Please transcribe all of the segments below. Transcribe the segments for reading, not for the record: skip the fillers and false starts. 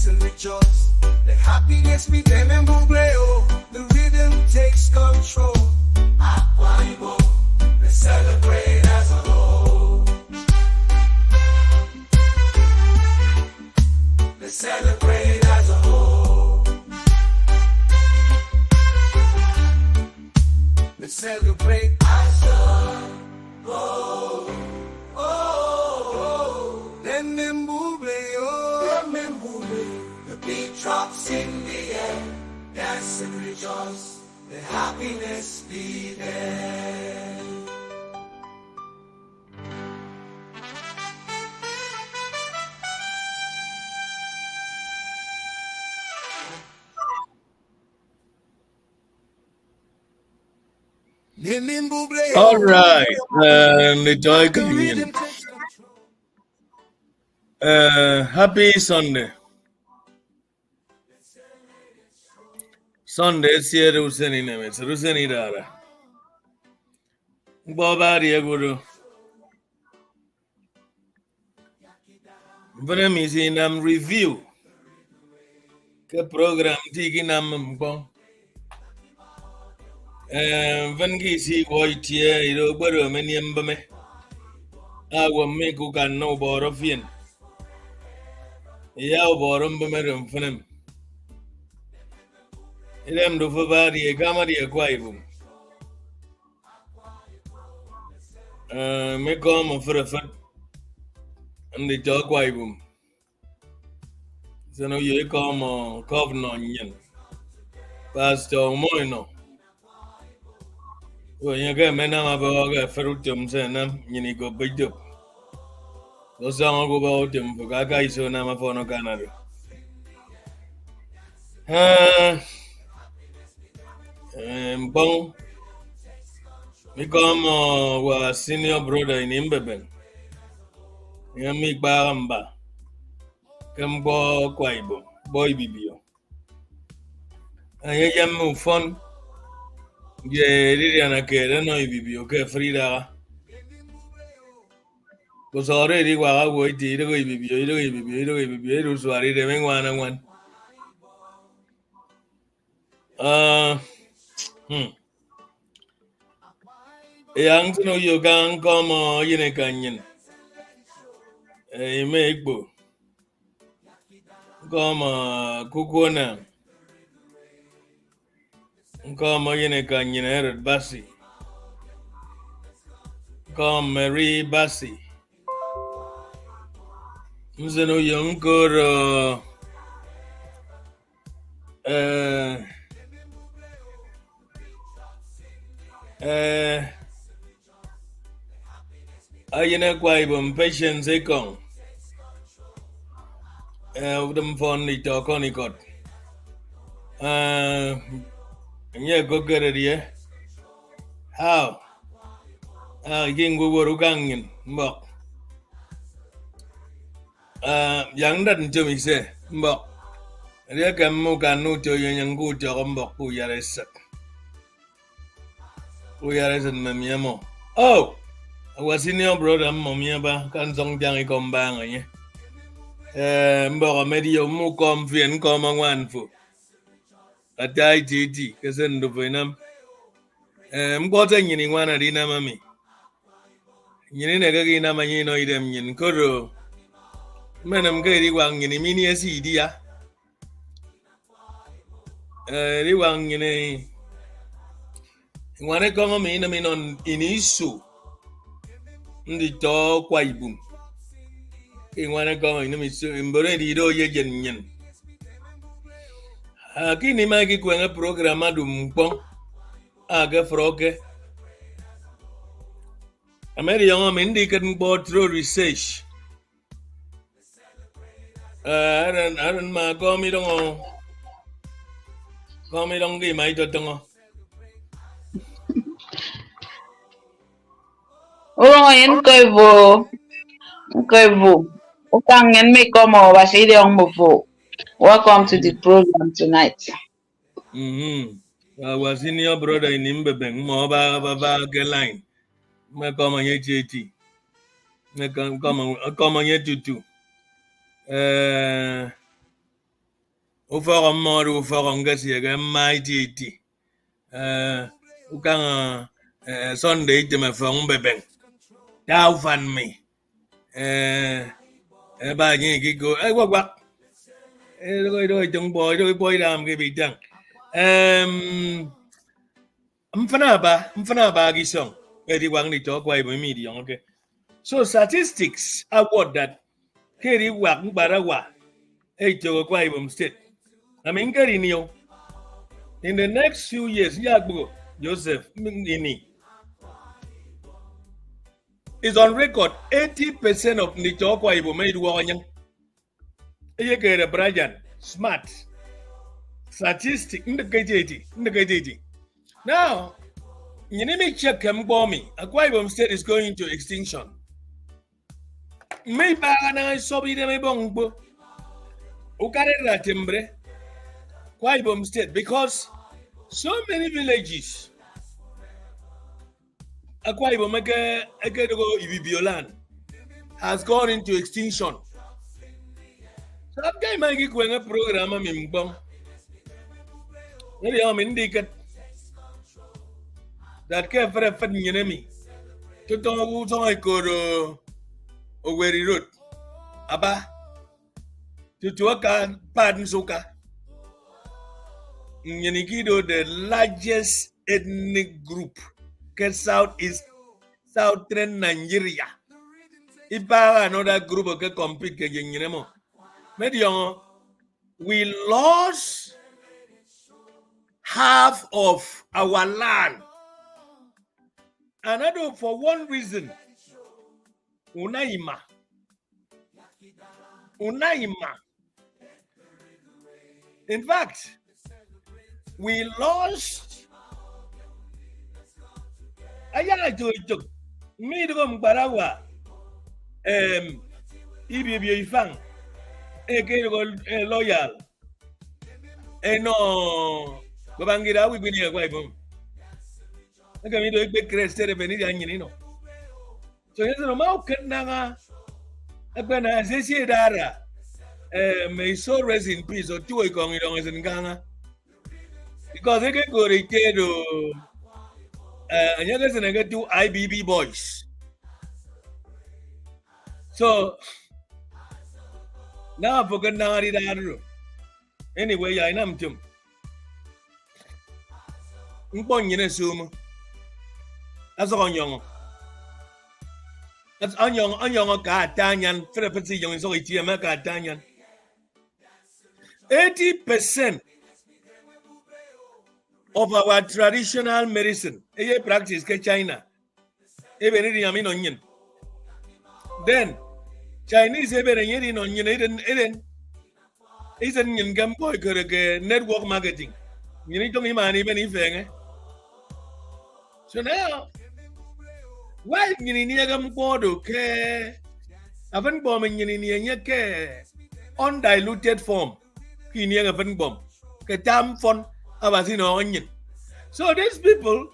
dance and rejoice. The happiness be them and Bubreo. The rhythm takes control. Abasi-Ibom, let's celebrate as a whole. Let's celebrate as a whole. Let's celebrate as a whole. Then the beat drops in the air. Dance and rejoice. The happiness be there. All right, the joy communion. Happy Sunday. Sunday, siya Ruseni namin. Sa Ruseni dara. Babari aguro. Vanamisi nam review. Ke program tiki nam mbong. Vangi si woitie iro baro meniembame. Agwa me kukan no boro fien. Yao boro mbamerum fanem. Idem do fabari e kamari e Abasi-Ibom. Me come for a fat and the Abasi-Ibom. So no you come covenant yen. Pastor Moino. Well, you get men about Ferrutum Senam, you go big up. So some go about him for Gaga so Nama for no Canada. Bong, me come was senior brother in Imbeben. You make Baramba. Come go Abasi-Ibom, boy Ibibio. I am fun. Yeah, Liliana Kere no Ibibio, okay, Frida. Was already while I waited, Ibibio, so I read them one and one. Young to know you can come in a canyon. A make bo. Come Kukuna. Come in a canyon, Abasi. Come Mary Abasi. Mzeno young girl. Abasi-Ibom patience a con. Them phone the talk on the cut. Yeah, go get it, yeah. How? King go were gangin, but young doesn't to me say, but there can mock and no to young good to Rombok who are a set. We are as a mamiamo. Oh! I was in your brother, Mamiaba, can song Jangy come bang, Mbora medio mu come free and come on one for a deity, Cassandra Venam. Important in one arena, mammy. You need a gagina manino idem in Koro. Manam Gary Wang in a mini CD. Riwang in a one a common in on in issue. The dog Abasi-Ibom. In one go in the Mister in Boredido Yagen. Kini Maggie when a program adum pong. Aga froke. A very young Indican board through research. I don't ma call me don't call me don't give my tongue. En Koivo. Ukangen me come over, say the Ombofo. Welcome to the program tonight. I was in your brother in Imbeben, Moba line. Me come on JT. Me come on yet too. Uforo modu uforo ngasi ga mighty. Ukang Sunday te me fong bebeng. Dao fan me. Ba nyi ki go wak. Đôi chung boy làm cái bị chăng. Mfana ba gisong. Edi wang ni cho kwai bo mi di okay. So statistics are what that keri wak barawa. Cho kwai bo state. I mean keri niyo. In the next few years, Joseph Nini is on record 80% of Nichokwa Ibo made warning. You get a Brian, smart, statistic, indicated. Now, you need to check him for me. Akwa Ibom State is going into extinction. Maybe I saw me the Mebongbo. Ukare Timbre. Akwa Ibom State, because so many villages, Akwa Ibom Ibibio land has gone into extinction. So that guy might get a program of Mimbong. Maybe I'm indicate that care for a funny enemy. To talk who's on I could where he wrote. Abba to work on pardon soka. Nyanikido, the largest ethnic group, southern Nigeria. If another group can compete against you, we lost half of our land. Another for one reason. Unaima. In fact, we lost. Ayala to Midrom Barawa. Ibibio Ifang. Loyal. No. Babangira, we been here. I can do a big crest at Benito. So, there's no more Kananga. When I say Dara, may so rest in peace or two going on as in Ghana. Because they can go to and I get two IBB boys. So now I forget now. Anyway, I am Tim. That's on young. That's on young Cartanian, Philippi young is only Cartanian. 80% of our traditional medicine, practice China, even in onion. Then Chinese even in onion, isn't in Gamboy network marketing. You need to be man even if. So now, why you need to come forward? Okay, haven't bombing in undiluted form. He haven't bomb. Ketam fun. Onion. So these people,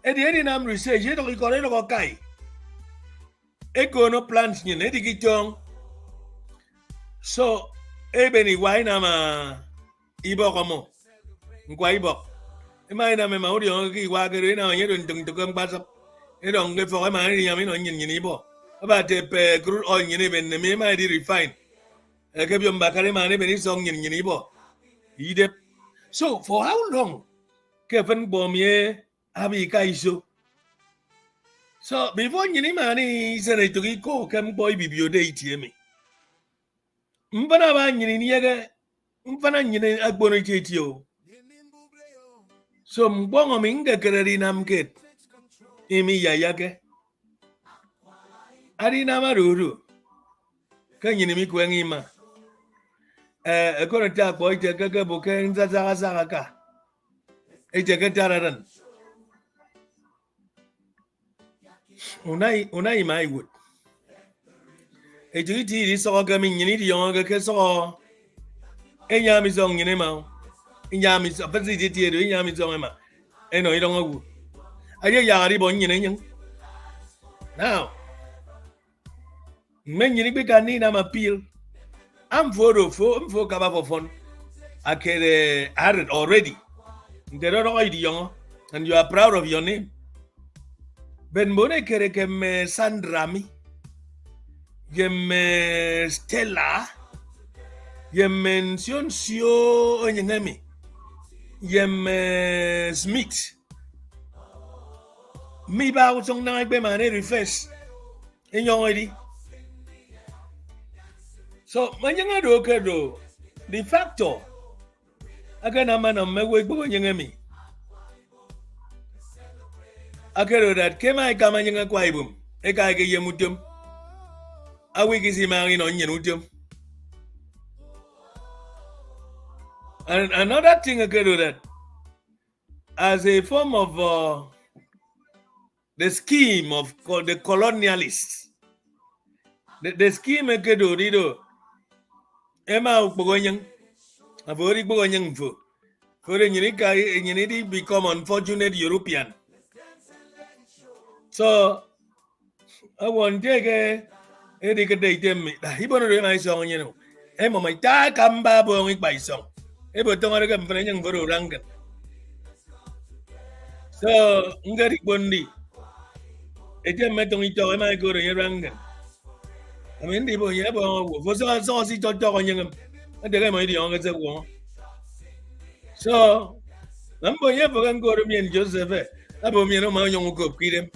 at the end of research, you don't call it a guy. Echo no plants in Eddie. So, Ebony Wainama Ibokomo, Guaibo. Imagine I'm a Maudi Wagarina, and you don't come back up. You don't get for a man in Ibo. About a crude onion, even the me might refine. I gave you Bacarima, even his song in Ibo. So, for how long? Kevin Bomier, Abi Kaiso. So, before you money, is a to go, come boy, Ibibio deity me. Mpana in Yaga, Mpana in Agbonicatio. So, Mbongo Minga Karinam Gate. Emi Yayake Arina Maruru. Can you make Wangima? A correct boy, take a book and Zazaka. A jacketaran. Unai, my wood. A deity is all coming, you need younger Casso. A yam is on Yanema. In Yam is a facility, Yam is on Emma. And no, you don't know. I yari bon yin. Now, many big need am appeal. I'm for Kaba for fun. I can had it already. They don't know young, and you are proud of your name. Ben bone kere kem Sandrami, yem Stella, yem Sioncio Onyengemi, yem Smith. Mi ba utong na be mane refresh. In your ID. So manyanga do kedo the factor. Agana man on my way go nyangami. Akero that came I come and kwa Ibom. Eka ge yemutum. A week is him on yenutum. And another thing Akero that as a form of the scheme of the colonialists. The scheme Akero rido. Emma Bogonyang. A very Bogonyang for. For a unity become unfortunate European. So I want to take a date me. He want to read my song, you know. Emma, my ta come back by song. Ever don't want to come for a young guru rangan. So, Ngari Bondi. It just met on each other, my guru rangan. I mean, the boy, for some saucy talk on young. And the guy might be on as a one. So, number you ever go to me and Joseph. About me, no, my young go feed him.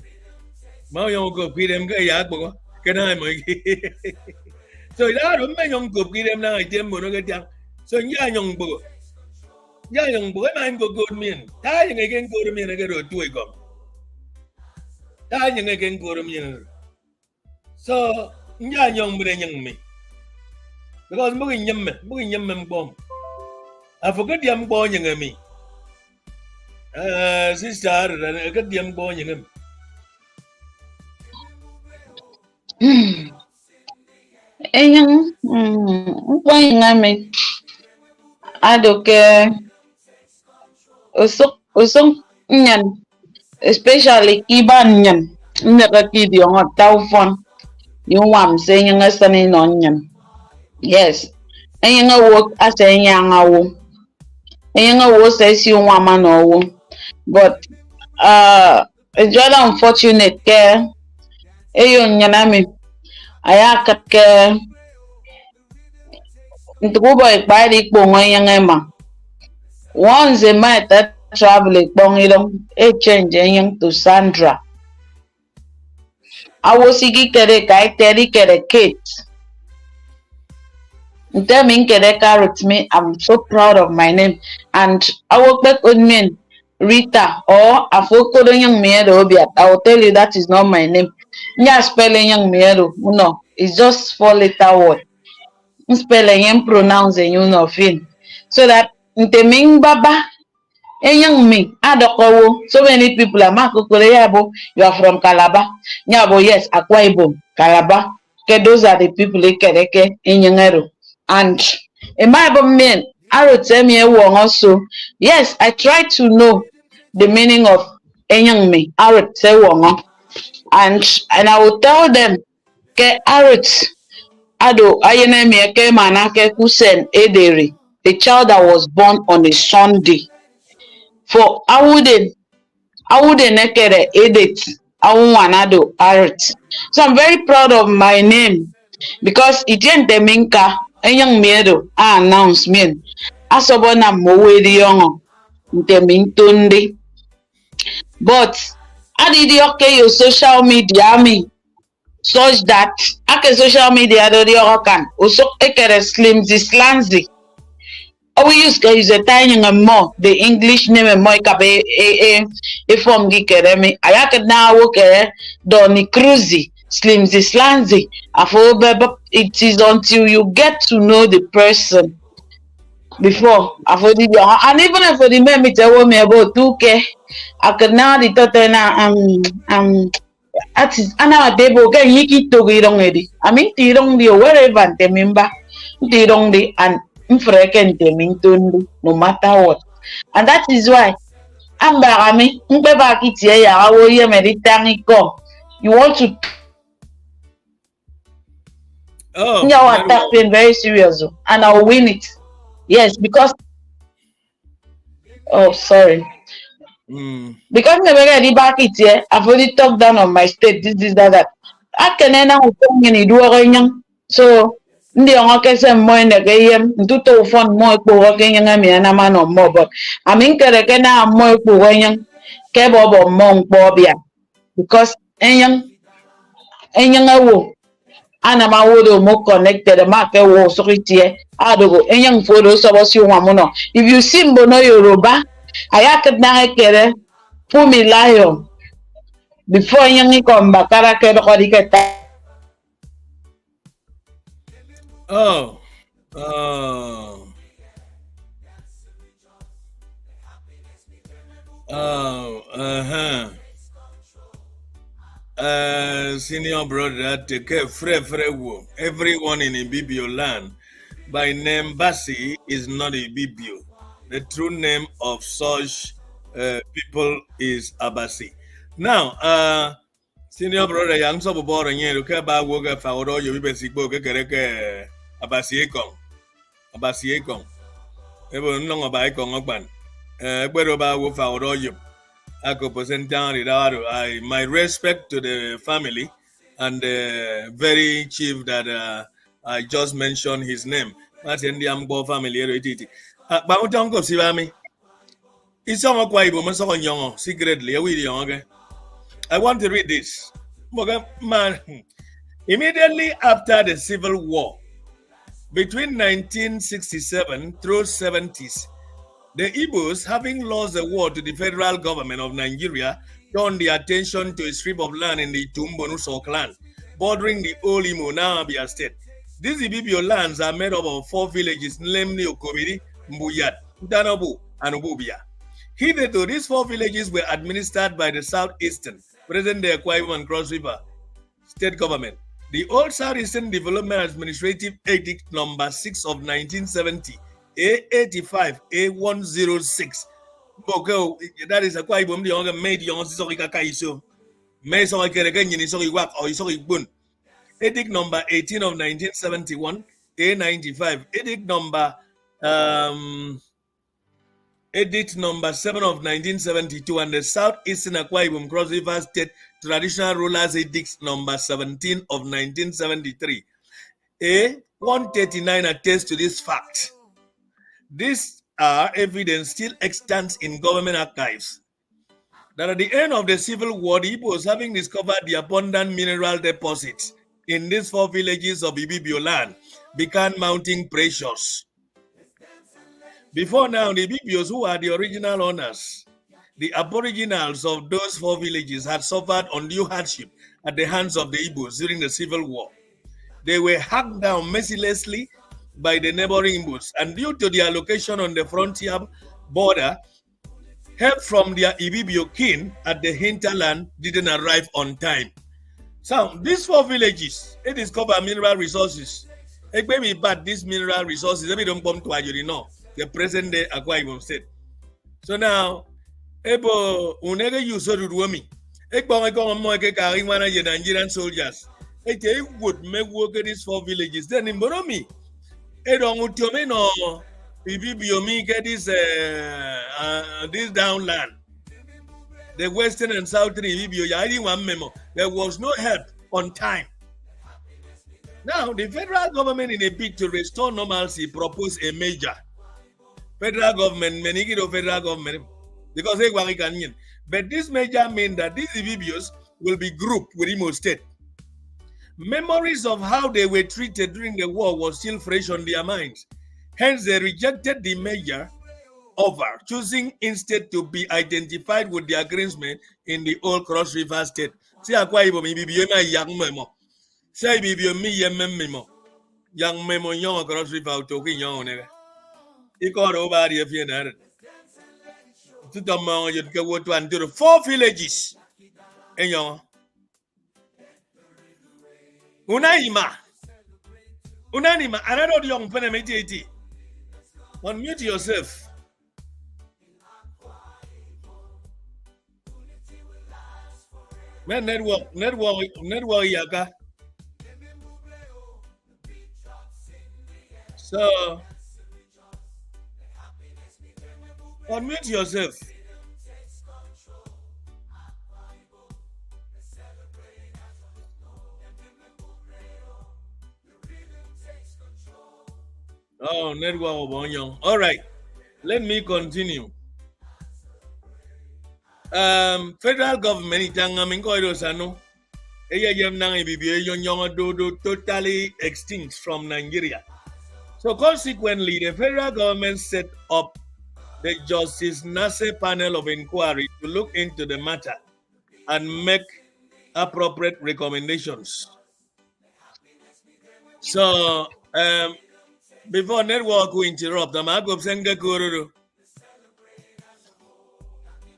My young go feed him, Gayabo. Can I make it? So, I don't mind young go feed him now. I tell you, so, young boy. Young boy, I'm go good men. Tying again go to me and I get a two go. Tying again go to me. So, young me. Because moving yum bomb. I forget the young boy young me. Sister, I got the young boy young him. Ayang, why namin? Adoke, usok nyan, especially iban nyan. Nakakid yung tawfon, yung wam sa yung asanin on nyan. Yes, ayang work as a yang awo. Ayang awo says yung waman owo. But, it's rather unfortunate ke, ayun nyanami. Ayakat ke ntukubo ikbari ikbongo yang ema. Once a might that travel ikbong a change yang to Sandra. I was sigi kere kai teri kere Kate. Ntemin kere carrot me. I'm so proud of my name. And I work back on me Rita or Afoko young Miero. I will tell you that is not my name. Yeah, spelling young Miero. No, it's just 4-letter word. Spelling and pronouncing you know fin. So that Nteming Baba a young me, Adokowo. So many people are Marco Koreabo, you are from Calabar. Nyabo, yes, Akwa-Ibom, Calabar. Okay, those are the people Kereke in Yangero. And in my men, I would tell me also. Yes, I try to know the meaning of young me. I would say and I will tell them, ke arut ado ayenemi ke manake kusen ederi, a child that was born on a Sunday. For I wouldn't nekere edit awuanado arut. So I'm very proud of my name because it didn't minka young miedo announcement. Asobona mowedi young ntemintunde. But I did okay your social media me such that ake social media do the can also ekere slimzy. We use a tiny more the English name and more a form gikeremi. I can now work Donny Cruzy, Slimzy Slanzy. It is until you get to know the person before and even if the meme tell me about 2K, I could now the total at is ana debo get yiki to go already. I mean tirong the wherever the member tirong the and infreken the no matter what. And that is why I'm barami back it here ya wo ye meditani go. You want to attack very serious and I'll win it. Yes, because Oh, sorry. Mm. Because me very back it here, I've already talked down on my state, this, that. I can end up with do a so ndị ọnwa kese mmụọ neke ihe ntụtụ ụfọdụ mmụọ ikpụghọ kenye nga mi na ma no mmụọ but ami nkere ke na mmụọ ikpụghọ nye ke bo bo mmụọ mkpọ bịa because enye wo ana ma wo do mo connected ma ke wo soritie adogo enye mfodo so bo si nwa mo no if you see mbo no Yoruba aya kedna kere pumi lion before enye ngikomba kara ke ko diketa. Oh. Oh. Oh. Uh-huh. Senior brother, take care, everyone in Ibibio land by name Basi is not Ibibio. The true name of such people is Abasi. Now, senior brother, young so board and you care about work for all your people, Abasi-Ison. Abasi-Ison. Everyone know about Icon. But about work for all you. I could present down my respect to the family and the very chief that I just mentioned his name. That's in the Ambo family. But what don't go see me? It's so quite woman young secretly. I want to read this. Man, immediately after the Civil War between 1967 through 70s, the Igbos, having lost the war to the federal government of Nigeria, turned their attention to a strip of land in the Tumbonuso clan, bordering the old Imo, now Abia state. These Ibibio lands are made up of 4 villages, namely Okobiri, Mbuyat, Danabu, and Ububia. Hitherto, these 4 villages were administered by the Southeastern, present-day Akwa Ibom and Cross River state government. The old Southeastern Development Administrative Edict number 6 of 1970 A85 A106. That is a quite bomb the younger made young Kaiso. May so I can again in sorry wap or sorry bun. Edict number 18 of 1971 A95. Edict number 7 of 1972 and the Southeastern Akwa Ibom Cross River State Traditional Rulers Edict number 17 of 1973. A139 attests to this fact. These are evidence still extant in government archives that at the end of the Civil War, the Igbos, having discovered the abundant mineral deposits in these 4 villages of Ibibio land, began mounting pressures. Before now, the Ibibios, who are the original owners, the aboriginals of those 4 villages, had suffered undue hardship at the hands of the Igbos during the Civil War. They were hacked down mercilessly by the neighboring Igbos, and due to their location on the frontier border, help from their Ibibio kin at the hinterland didn't arrive on time. So these 4 villages, they discover mineral resources. Maybe but these mineral resources, they don't come to Ajurino, the present day Akwa Ibom state. So now, Ebo unega use to do me. Nigerian soldiers. They would make work at these 4 villages. Then in Boromi, no Ibibio me get this downland. The western and southern Ibibio, one memo. There was no help on time. Now, the federal government, in a bid to restore normalcy, proposed a measure. Federal government, federal government, because they were Ghanaian. But this measure means that these Ibibios will be grouped with Imo State. Memories of how they were treated during the war was still fresh on their minds. Hence, they rejected the measure over, choosing instead to be identified with the agreement in the old Cross River State. See, Akwa Ibom, Ibibio na young memo. Say, Ibibio me memo. Young memo, young Cross River, talking young nigga. He got over the affair. To the man, you go to and do the 4 villages. And young Unanima, another young Penamiti. Unmute yourself. Man, network, Yaka. So, Unmute yourself. Oh, network Obonyong. All right. Let me continue. Federal government itangam inkoido sano. Eya yem nang Ibibio yon do totally extinct from Nigeria. So consequently, the federal government set up the Justice Nase panel of inquiry to look into the matter and make appropriate recommendations. So before network will interrupt, I'm going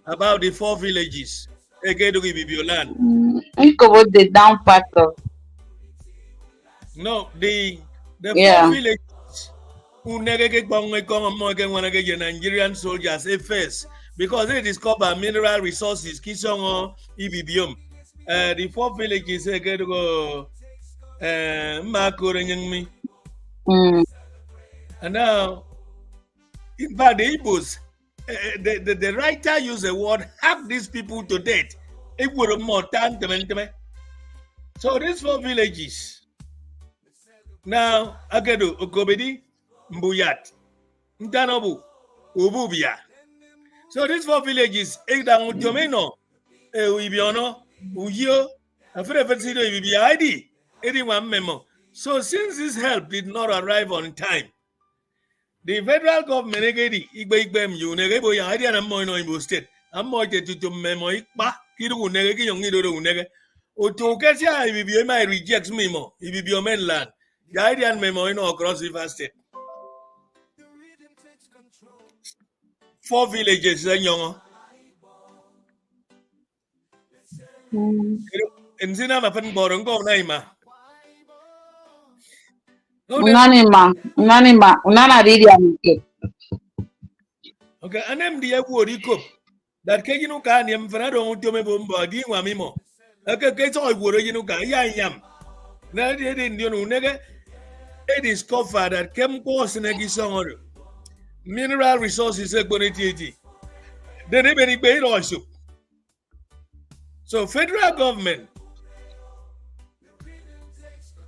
about the 4 villages. Ibibio land. About the down part of. No, the 4 Yeah. villages who Nigerian soldiers first because they discover mineral resources, Kisongo, Ibibio. The 4 villages get to go Makuranyangmi. And now, in fact, the Igbos, the writer used the word hack these people to death. It would have more time. So these 4 villages. Now, Agedo, Okobedi, Mbuyat, Ntanobu, Ububia. So these 4 villages, Egdang Utomeno, Ibiono, Uyo, Afrefetsido Ibibia ID, 81 memo. So since this help did not arrive on time, the federal government state. I'm more to memo Ibibio rejects memo. Ibibio mainland. The idea memo across River State. 4 villages young. In Zina Mapan Borongo Naima. Unanima, unana didi amke. Okay, and then the word cook that Kajino can yam Fernando Tome Bomba, Dimamo. Okay, get all wood, yam. Now they didn't, nigga. It is discovered that chemical synergy mineral resources are going to then they pay also. So federal government.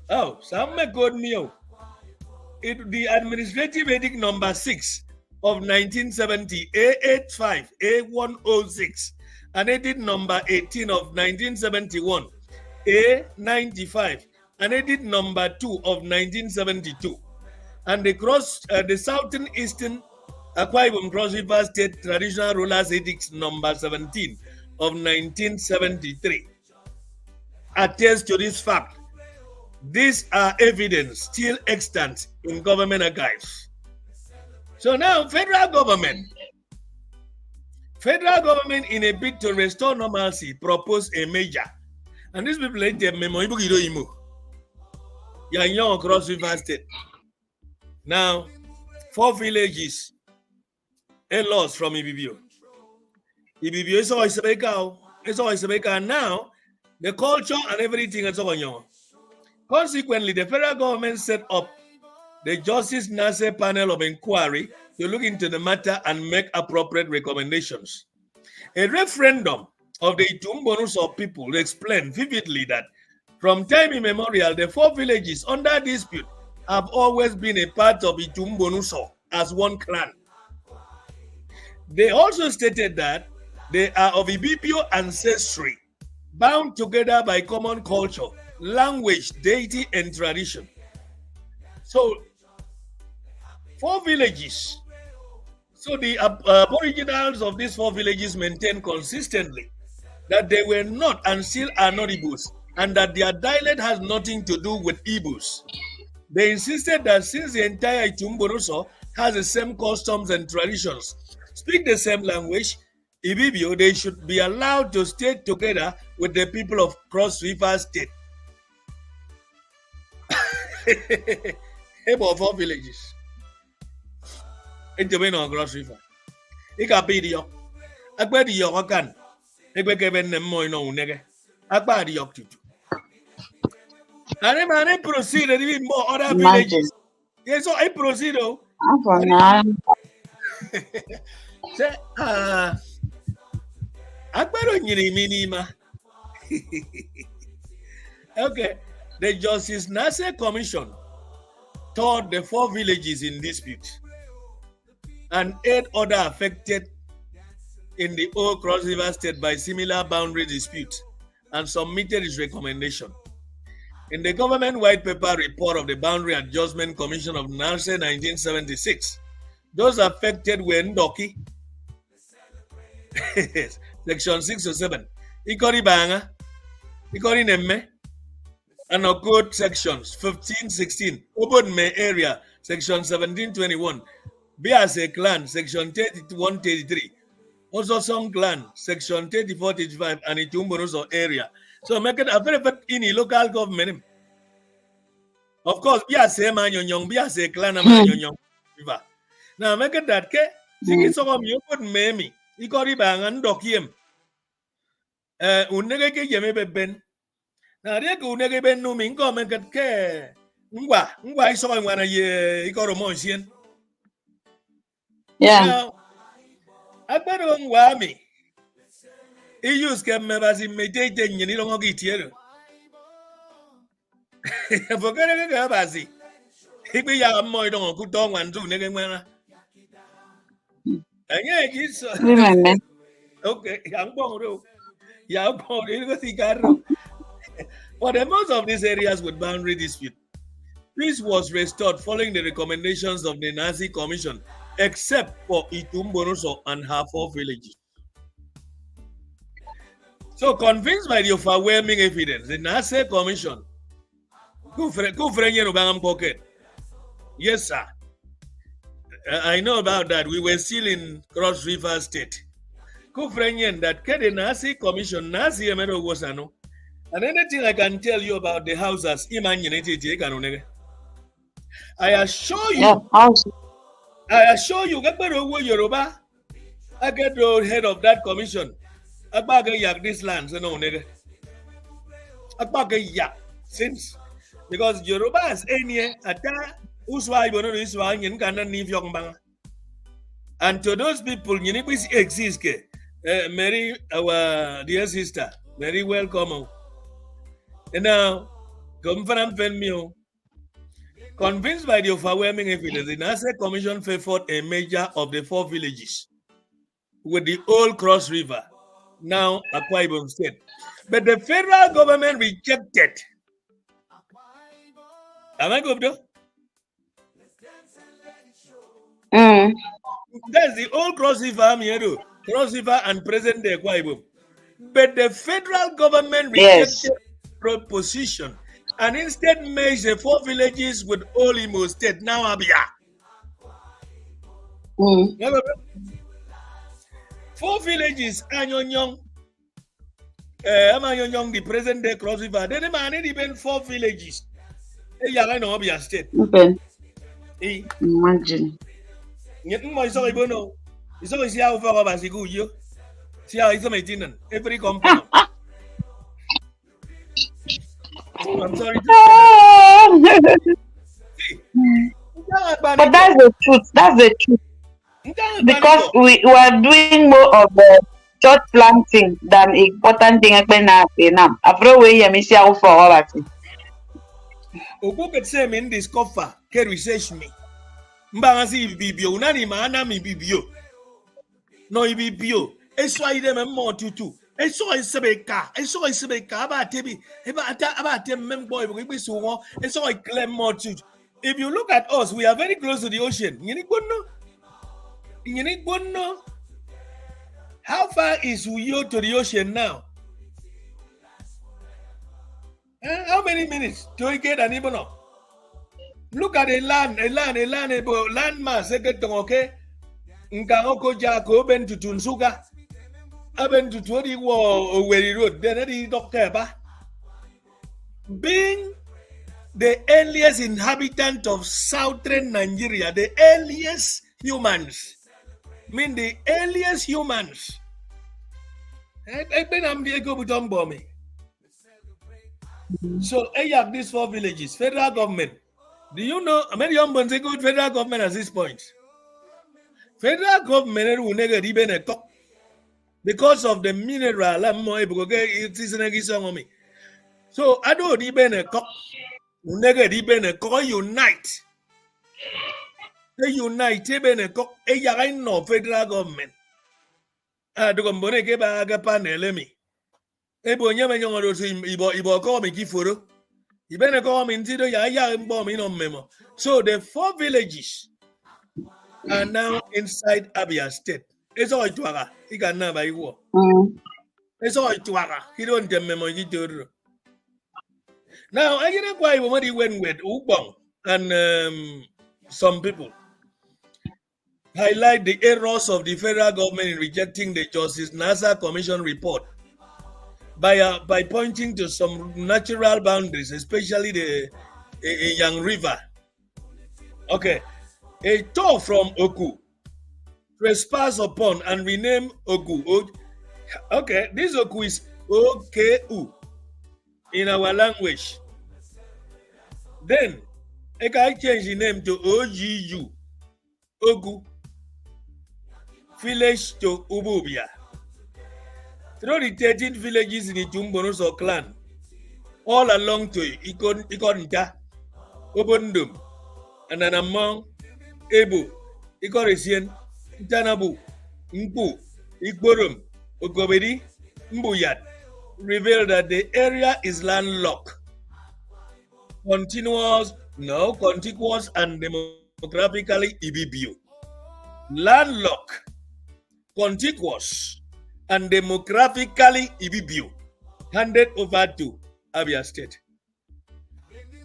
Oh, some good meal. The administrative edict number 6 of 1970, A85, A106, and edict number 18 of 1971, A95, and edict number 2 of 1972, and the Southern Eastern Akwa Ibom Cross River State Traditional Rulers Edict number 17 of 1973 attest to this fact. These are evidence still extant in government archives. So now, federal government in a bid to restore normalcy proposed a measure, and these people let them memo Yanyon across River State. Now, 4 villages a loss from Ibibio. Ibibio is always a baker. It's always a baker. Now, the culture and everything is over. Consequently, the federal government set up the Justice Nase panel of inquiry to look into the matter and make appropriate recommendations. A referendum of the Itumbonuso people explained vividly that from time immemorial, the 4 villages under dispute have always been a part of Itumbonuso as one clan. They also stated that they are of Ibibio ancestry, bound together by common culture, language, deity, and tradition. So, 4 villages. So the aboriginals of these 4 villages maintain consistently that they were not and still are not Igbos, and that their dialect has nothing to do with Igbos. They insisted that since the entire Itumbonuso has the same customs and traditions, speak the same language, Ibibio, they should be allowed to stay together with the people of Cross River State. About 4 villages. It's the on Cross River. Ikapidio. Agbedi yokan. Egbekeben nemo ino unege. Agbadi yoktu. And I proceed and even more other villages. Yes, so I proceed. Say, Agbero nyiri minima. Okay. The Justice Nase Commission toured the 4 villages in dispute and 8 other affected in the Old Cross River State by similar boundary disputes and submitted its recommendation. In the government white paper report of the Boundary Adjustment Commission of Nase 1976, those affected were Ndoki, Section 6 or 7, Ikori Banga, Ikori Nemme, and Okot sections 15, 16, Obodme area, section 1721, Biase clan, section 31, 33, also Song clan, section 34, 35, and Itumbonoso area. So make it a very in local government. Of course, Biase Manyonyong, Biase clan Manyonyong. Now make it that ke, Siki Sogom Yopod Memi, Ikori Bang and Dokiem. Unege Yemebe Ben. Na dia ku nege ben nu min ko men kat ke ngwa iso ngwana ye ikoro monsien. Yeah. Now agbero ngwa mi I use ke me basi medite nyini lo ngogi tiero. Fogere ke basi igbe ya mo idon ku to ngwan tu nege ngwana. Enye jiso. Women. Okay, yang bong ro. Ya bong ro ko sigaro. For the most of these areas with boundary dispute, peace was restored following the recommendations of the Nazi Commission, except for Itumbonoso and her 4 villages. So, convinced by the overwhelming evidence, the Nazi Commission, yes, sir. I know about that. We were still in Cross River State. That the Nazi Commission, Nazi Emero Wasano. And anything I can tell you about the houses, I assure you, Gabero Yoruba, I get the head of that commission. Abaga yak this land, so no nigga. Abaga yak since because Yoruba is any ata uswa ibono uswa yin kana ni fyong bang. And to those people, you need to exist. Mary, our dear sister, very welcome. And now, convinced by the overwhelming evidence, the Nase Commission favored a measure of the 4 villages with the Old Cross River, now Abasi-Ibom State. But the federal government rejected. Am I good, though? That's the Old Cross River, Cross River and present day Abasi-Ibom. But the federal government rejected proposition and instead merged the 4 villages with all Imo State, now Abia. 4 villages, Anyonyong, Amanyonyong, the present day Cross River. Then the man even 4 villages. Yaga no Abia State. Imagine. Yet my sorry bono. It's always how far Abasi go you. See how it's a maintenance. Every compound. I'm sorry to say that. But that's the truth. That's the truth. Because we are doing more of the church planting than important thing. After we are missing out for all that. Oku could say in this coffer, can research me. Mbangasi Ibibio, nani maana Ibibio. No Ibibio. It's why them more tutu. It's so Sebeka. It's so Sebeka about Tibi. About them boy, we so it's so I claim more tutu. If you look at us, we are very close to the ocean. You need to know. How far is Uyo to the ocean now? How many minutes to get an even up? Look at a land mass, okay? Nkanoko Jako ben to Tunsuga. Aben to 20 war where road, then he doctor. Being the earliest inhabitant of southern Nigeria, the earliest humans. The earliest humans. So, I have these 4 villages, federal government. Do you know, American good federal government at this point? Federal government will never even a talk because of the mineral. It is an me. So I don't even a cock. Never even a call unite. They unite even a cock. A yain no federal government. I do come bonnet a panel me. Ebo nyama nyama so ibo call me kiforo. Even a call me into the ya bomb in on memo. So the 4 villages are now inside Abia State. It's all Tuaga. He can never you. It's all Tuaga. He don't tell me now I get why we went with Ubong and some people highlight the errors of the federal government in rejecting the Justice NASA Commission report by pointing to some natural boundaries, especially the Young River. Okay, a tour from Oku, trespass upon and rename Oku. Okay, this Oku is OKU in our language. Then I can change the name to OGU, Ogu, village to Ububia. Through the 13 villages in the Tumbonoso clan, all along to Ikonta, Obondum, and then among Ebu, Ikoresian, Tanabu, Mpu, Ikborum, Okobedi, Mbuyat, revealed that the area is landlocked, contiguous and demographically Ibibio. Landlocked, contiguous, and demographically Ibibio, handed over to Abia State.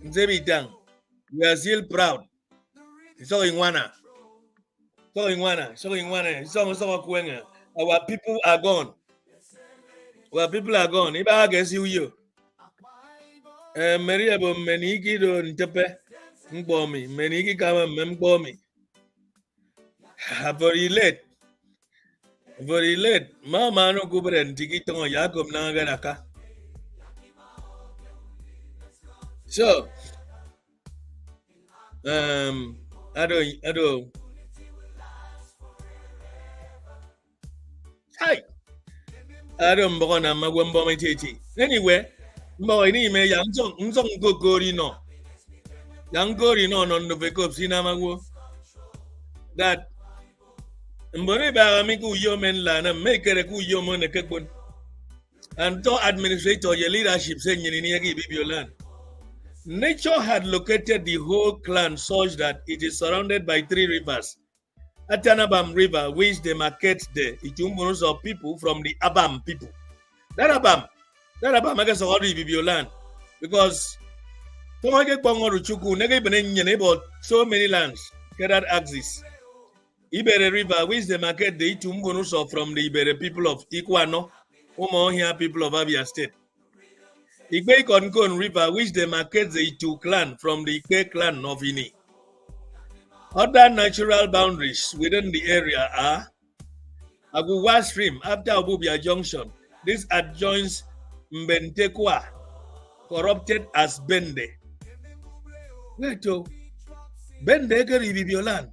Nzebitang, we are still proud. So in Wana. Our people are gone. Our people are gone. If I guess you. Maria Meniki don't tepe Mbomi. Meniki kama Membomi. Very late. Mama no kubre ntiki tongo Jacob nangaraka. So ado hi ado mbona magwembo metiti anyway mbo ini me yangzong gogori no yangori no no vekop sina magwo that mbone ba mi ku yo men la na mekere ku yo mo ne kekbon and to administrator your leadership saying ni yaki Ibibio land. Nature had located the whole clan such that it is surrounded by 3 rivers. Atanabam River, which demarcates the Itumbunos of people from the Abam people. That Abam, I guess, all the Ibibio land. Because so many lands cannot exist. Ibere River, which demarcates the Itumbunos from the Ibere people of Ikwano, Umohia people of Abia State. Igbe Konkon River, which demarcates the Itu clan from the Igbe clan of Ini. Other natural boundaries within the area are Aguwa Stream after Obubia Junction. This adjoins Mbentekwa, corrupted as Bende. Wait, Bende ke Ibibio land.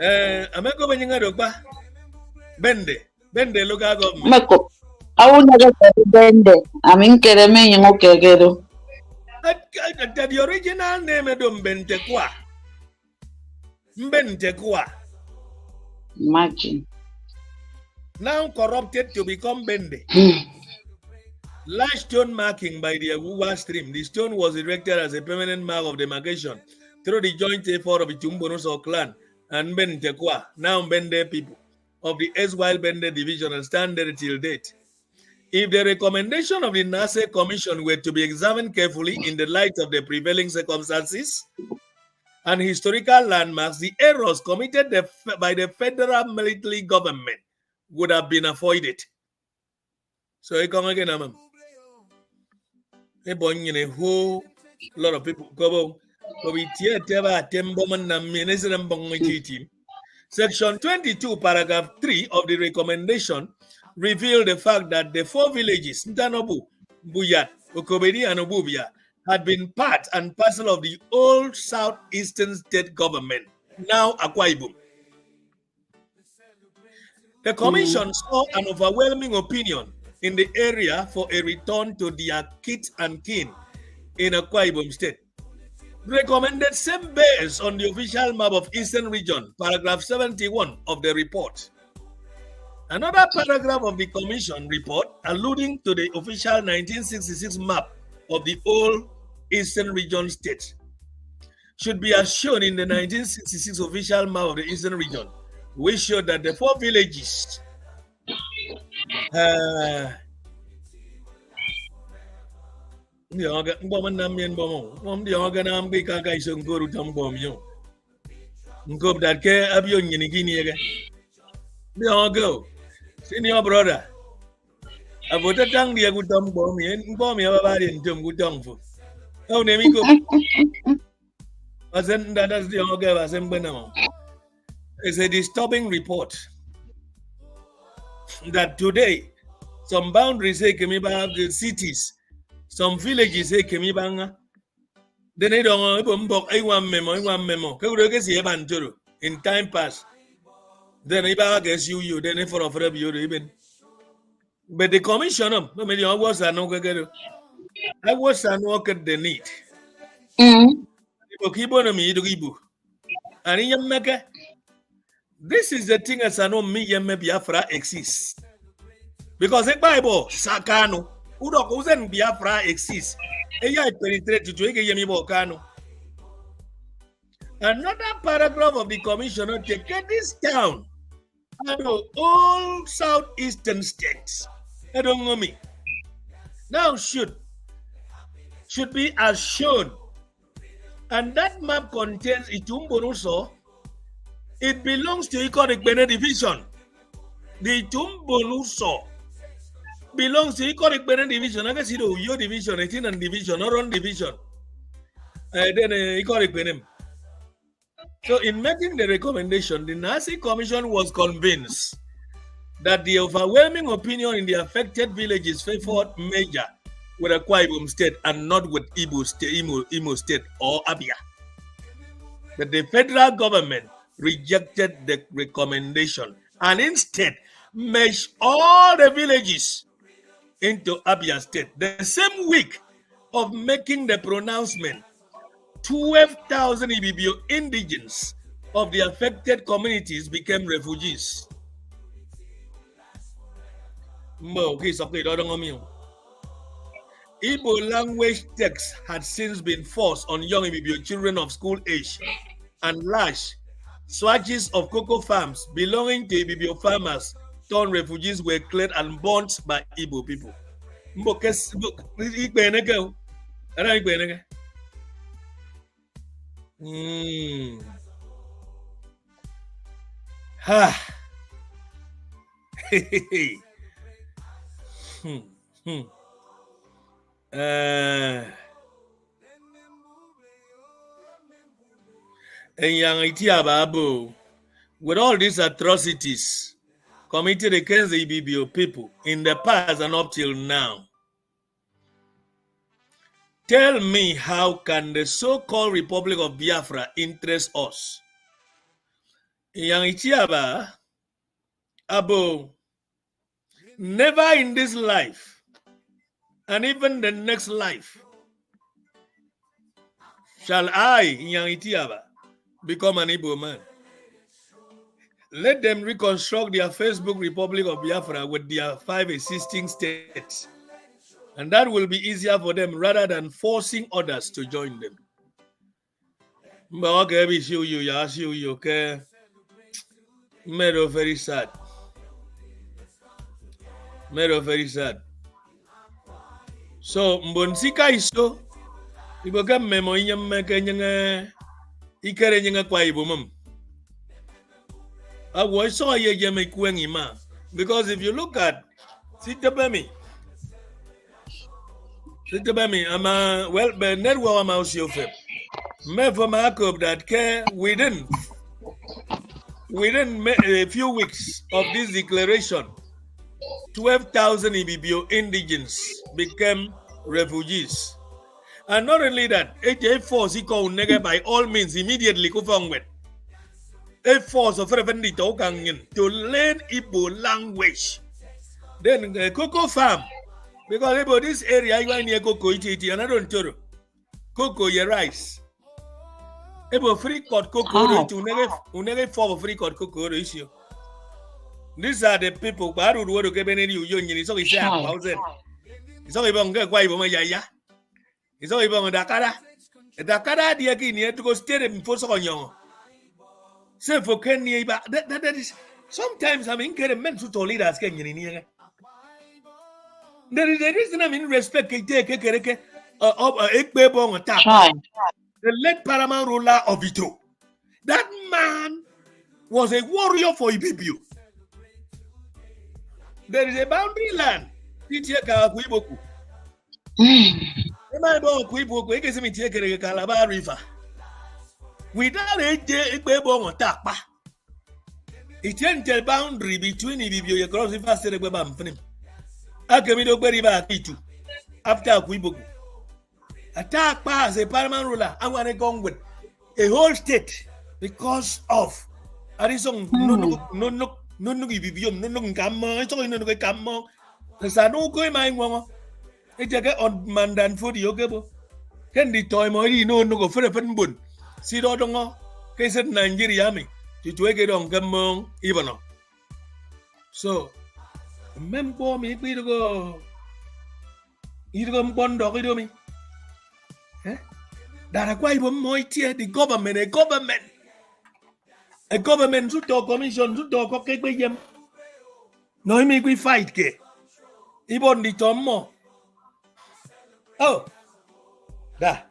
Ameko Benyanga Dokba. Bende local government. Meko. Awu naga bende. Amin kereme yengo kegero. The original name is Mbentekwa. Mbentekwa. Imagine. Now corrupted to become Bende. Large stone marking by the Aguwa stream. The stone was erected as a permanent mark of demarcation through the joint effort of the Tumbonoso clan and Mbentekwa, now Bende people, of the Eswile Bende division and stand there till date. If the recommendation of the NASA Commission were to be examined carefully in the light of the prevailing circumstances and historical landmarks, the errors committed by the federal military government would have been avoided. So I come again, a whole lot of people go. Section 22, paragraph 3 of the recommendation revealed the fact that the 4 villages, Ntanobu, Buyat, Okobedi, and Obubia, had been part and parcel of the old southeastern state government, now Akwa Ibom. The commission saw an overwhelming opinion in the area for a return to their kith and kin in Akwa Ibom State. Recommended same based on the official map of Eastern Region, paragraph 71 of the report. Another paragraph of the commission report alluding to the official 1966 map of the old Eastern Region state should be as shown in the 1966 official map of the Eastern Region, which showed that the 4 villages senior brother. I voted down the good dumb bomb and bomb everybody in Tom good dumb for. Oh, name me go. Wasn't that's the Oga was in Benamo. It's a disturbing report that today some boundaries say Kemiba the cities, some villages say Kemibanga. Then they don't one memo. In time past. Then I guess you then for a you even. But the commission, I was an I was an work at the need. Keep on me to Ibu. And in Yamaka, this is the thing as I know me Biafra exists. Because a Bible, Sakano, Udokuzen Biafra exists. A I penetrate to Yemi Bokano. Another paragraph of the commissioner take this down. All southeastern states. I don't know me. Now should be as shown. And that map contains Itumbonuso. It belongs to Iconic Bene division. The Itumbonuso belongs to Iconic Bene division. I guess your division, 18 and division, or on division. Then Iconic Bene. So in making the recommendation, the Nazi Commission was convinced that the overwhelming opinion in the affected villages favored Major with Akwa Ibom State and not with Imo State or Abia. But the federal government rejected the recommendation and instead merged all the villages into Abia State. The same week of making the pronouncement, 12,000 Ibibio indigents of the affected communities became refugees. Igbo language texts had since been forced on young Ibibio children of school age, and large swatches of cocoa farms belonging to Ibibio farmers turned refugees were cleared and burnt by Igbo people. With all these atrocities committed against the Ibibio people in the past and up till now, tell me, how can the so-called Republic of Biafra interest us? Yang Itiaba, Abo, never in this life, and even the next life, shall I, Yang Itiaba, become an Igbo man. Let them reconstruct their Facebook Republic of Biafra with their 5 existing states. And that will be easier for them rather than forcing others to join them. But okay, okay. Very sad. Very sad. So, Mbonsika iso, iboga memo inyamaka nyanga ikere nyanga kwa Ibomam. I was so because if you look at Sitabami, I'm a well, but network I'm out of it. Me for my hope that within a few weeks of this declaration, 12,000 Ibibio indigents became refugees. And not only that, 884 by all means immediately go forward. a force of revenue to learn Igbo language. Then cocoa farm, because about this area, you near cocoa, and I don't tell cocoa, your rice. About free cut cocoa, to never fall free cut cocoa issue. These are the people who are going to get any union. It's only 1,000. It's only going to get quite a it's only going to Dakara. Dakara, the again, to go stay in Fosson. So for Kenya, that is sometimes I'm incredible to leaders. Kenyan. There is a reason I'm in respect of Ibibio on top. The late paramount ruler of Ito. That man was a warrior for Ibibio. There is a boundary land. Calabar River. Without Ibibio on top. It ain't a boundary between Ibibio across the vast river. After Ibibio. Attack pass a paramount ruler. I want to go with a whole state because of Arison. No, Ibibio, no, come on. It's only no come on. There's no going my woman. It's a get on mandan for the Yogabo. Can the toy more? No go for a pen bun. See, don't case at Nigeria me to get on come on, even. So, member me, we go. You go one dog, do me. That a quite more tier the government, a government to talk commission to talk okay with them. No, make we fight, ke. Even the Tom more. Oh, that.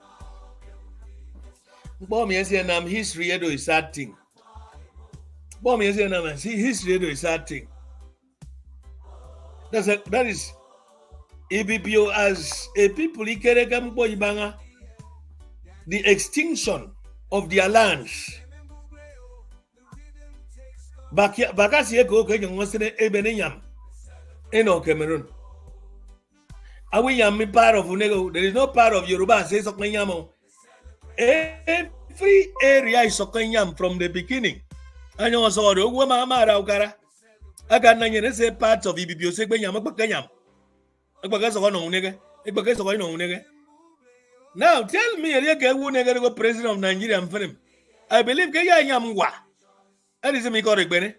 Bomb yes, and I'm history is sad thing. Bomb yes, and I'm history is sad thing. That is Ibibio as a people, he can't come boy banga. The extinction of their lands. Bakasi eko kenyo ngosene ebenenyam. Eno Cameroon. Awi yam part of Unego. There is no part of Yoruba says Okanyamo. Every area is Okanyam from the beginning. I know so the Wama Raukara. I can say parts of Ibibio Sekanyam Bakanyam. Agakas of Onega. Agakas of Onega. Now tell me, a president of Nigeria and him. I believe Gayamwa. That is me correct, Benny.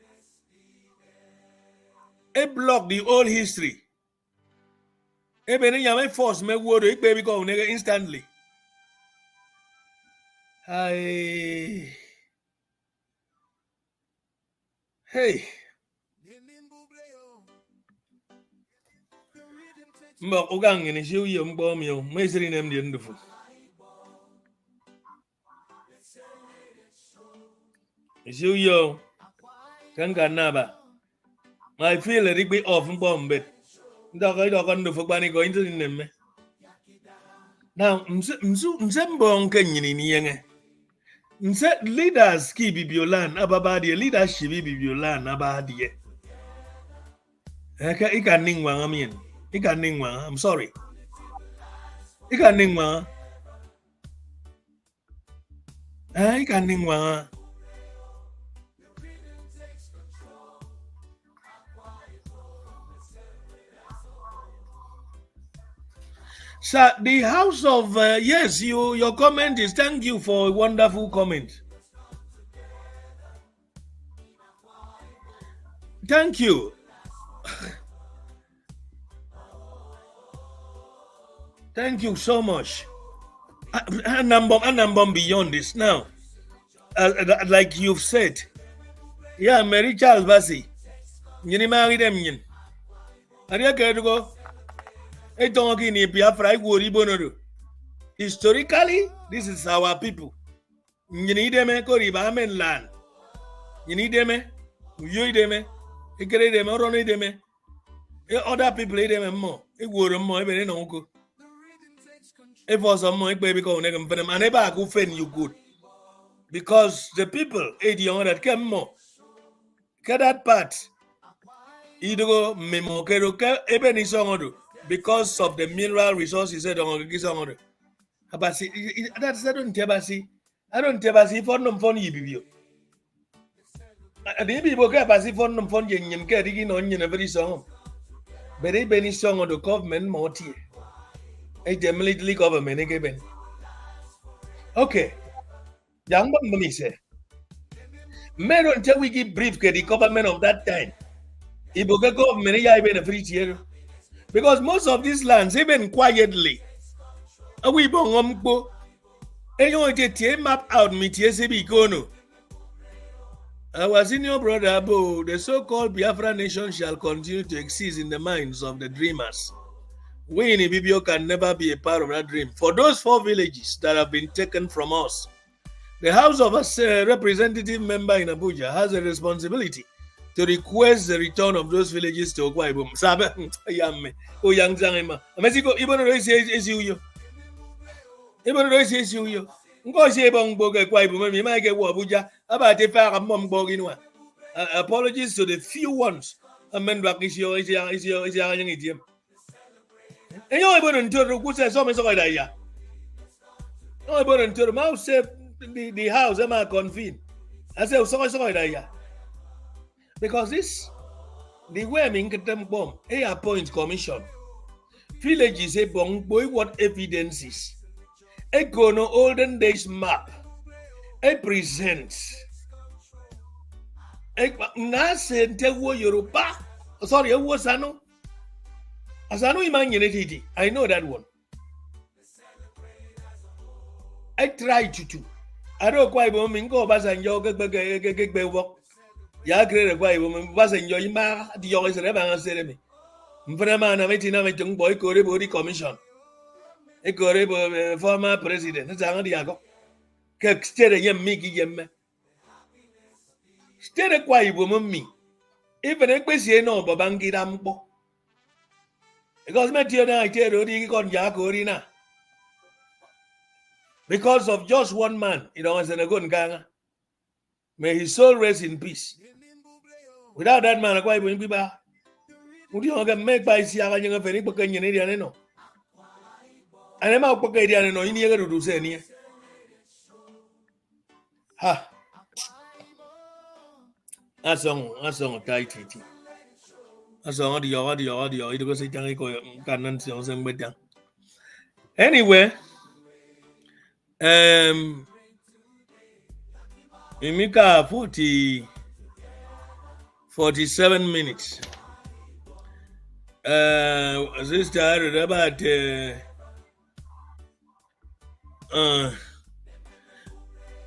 A block the old history. A Benny Yamay force me word a baby go nigga instantly. Hey. Mbok ugang ni siu yum bom yo may siri nem dien dufu. Siu yo kan naba. I feel a bit off bomb bit. Dog I dog on the fubani going to them. Now msembong kenyini ni yenge. Mse leaders ki bibiolan ababadi leadership bibiolan abadi. Eka ikaning wang amin. I'm sorry. So the house of yes, your comment is thank you for a wonderful comment. Thank you. Thank you so much. And I'm beyond this now. Like you've said, yeah, Mary Charles Basi. You marry them. Are you going to go? I don't know if Biafra worry bonoru. Historically, this is our people. You need them, Koriba land. You need them, you need them, you get them, or only them. Other people need them more. It would more even uncle. If for some more baby go and I never go offend you good. Because the people, that came more. Get that part. Either go memo even is on because of the mineral resources said on the Abasi, that's I don't Abasi for no funny Ibibio. The people care about if on phone yen getting on a very song. But they been song on the government moti. A military government again. Okay. Young money say. Men until we give brief the government of that time. Iboga government ya been a free tier. Because most of these lands, even quietly, we bong and you want to map out me kono. Our senior brother Abu, the so-called Biafra nation shall continue to exist in the minds of the dreamers. We in Ibibio can never be a part of that dream. For those 4 villages that have been taken from us, the House of Representative member in Abuja has a responsibility to request the return of those villages to Ibibio. Sabe, yamme, o yang zangema. Mexico, Ibon Royce is you. Ibon Royce is you. Ngo se bong boga Ibibio, me ma get Abuja. About the fair mom boginwa. Apologies to the few ones. Amen. Back is your young idiom. And you're able to go to some sort of idea. No, able to the mouse said the house. Am I convened? I said, so idea. Because this, the women get them bomb. A appoint commission. Villages a bong boy, what evidences? A go no olden days map. A presents. Na sente wo Yoruba. Sorry, wo Sano. Asano imagine. I know that one. I try to. I don't quite bombing go Abasi-Enyon get work. Ya create quite Abasi-Enyon ma the always never answer me. Mfrema na metina me jung boy kore body commission. E kore former president. Zanga diago. Ke stere yem miki yemme. Stere kwa Ibom me. Even a question no babangi dampo. Because Metiona Terodi con Yakorina. Because of just one man, as a good gang. May his soul rest in peace. Without that man, why wouldn't be back? Would you make by Sierra Young of any Canadian? And I'm out Canadian no in here to do say. Ha. That's on Deities. That's on the audio. It was a young canon saying better. Anyway, Mimika 47 minutes. Sister about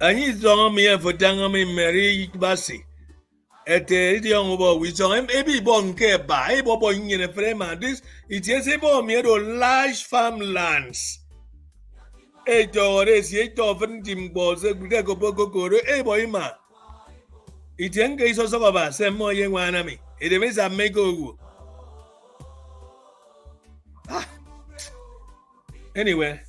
I need to me for Tangami Mary Basi. At the young boy, we saw him Ibibio care by Bobo in a frame. This it is about me large farmlands. 8 hours, 8 often Tim balls, a good boy, ma. It young case also of us, and more young one. It means I may go. Anyway,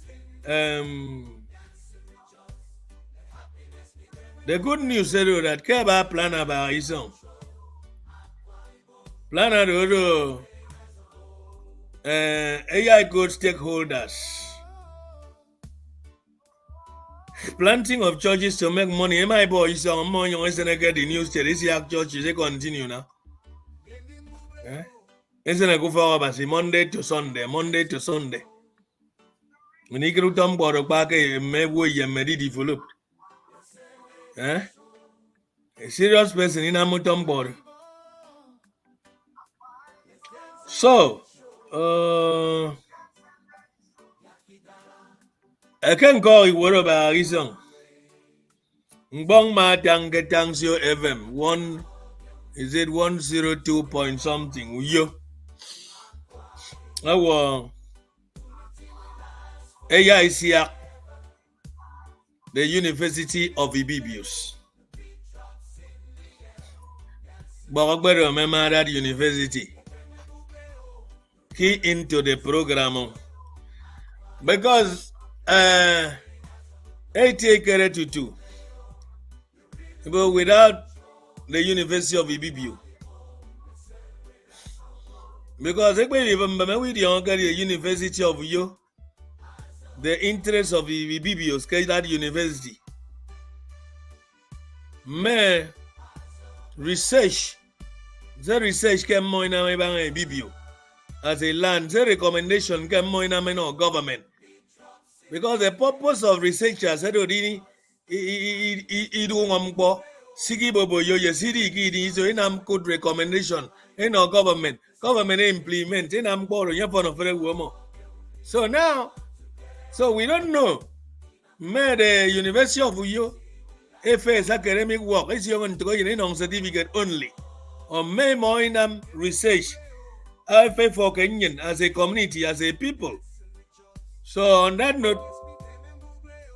the good news is that Keba plan Abasi-Ison. Plan AI good stakeholders. Planting of churches to make money. My boy is on money. You want to get the news to this year churches. They continue now. Isn't it go for Abasi Monday to Sunday? When you get to board back, may we may developed. A serious person in a mountain board. So, I can call you what about Abasi-Ison. Mbong ma tange tangsio FM 102 point something. Yo. AICA, the University of Ibibio. But I better remember that university. Key into the program. Because 88 but without the University of Ibibio. Because if we remember with the University of Yo, the interest of Ibibio, that university. May research. The research came more in a Ibibio. As a land, the recommendation came more in a government. Because the purpose of researchers said already Sigi Bobo yo Siri Gidi so in good recommendation in our government implement in woman. So now we don't know. May the University of Uyo FS academic work is young to go in certificate only. Or may more in research FA for Kenyan as a community, as a people. So on that note,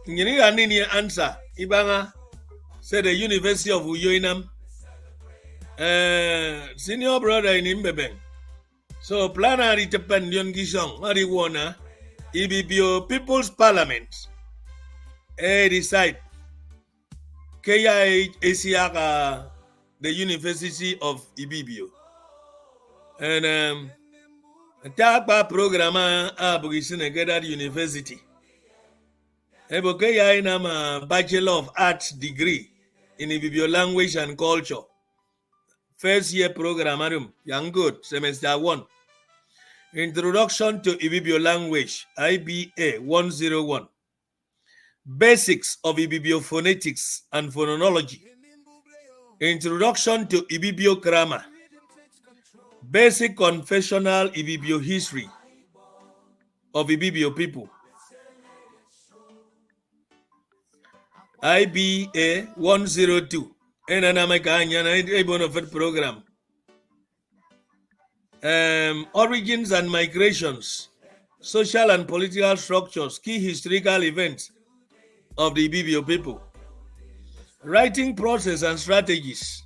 you need an answer. Ibanga said the University of Uyo senior brother in Imbebeng. So planary Tependion Gishong, Marijuana, Ibibio People's Parliament. Decide Kaya Asiaka the University of Ibibio. And Tapa program Abasi-Enyon University. Ebokaya inama Bachelor of Arts degree in Ibibio language and culture. First year program, young good, semester 1. Introduction to Ibibio language, IBA 101. Basics of Ibibio phonetics and phonology. Introduction to Ibibio grammar. Basic confessional Ibibio history of Ibibio people. IBA 102. Program. Origins and migrations, social and political structures, key historical events of the Ibibio people. Writing process and strategies,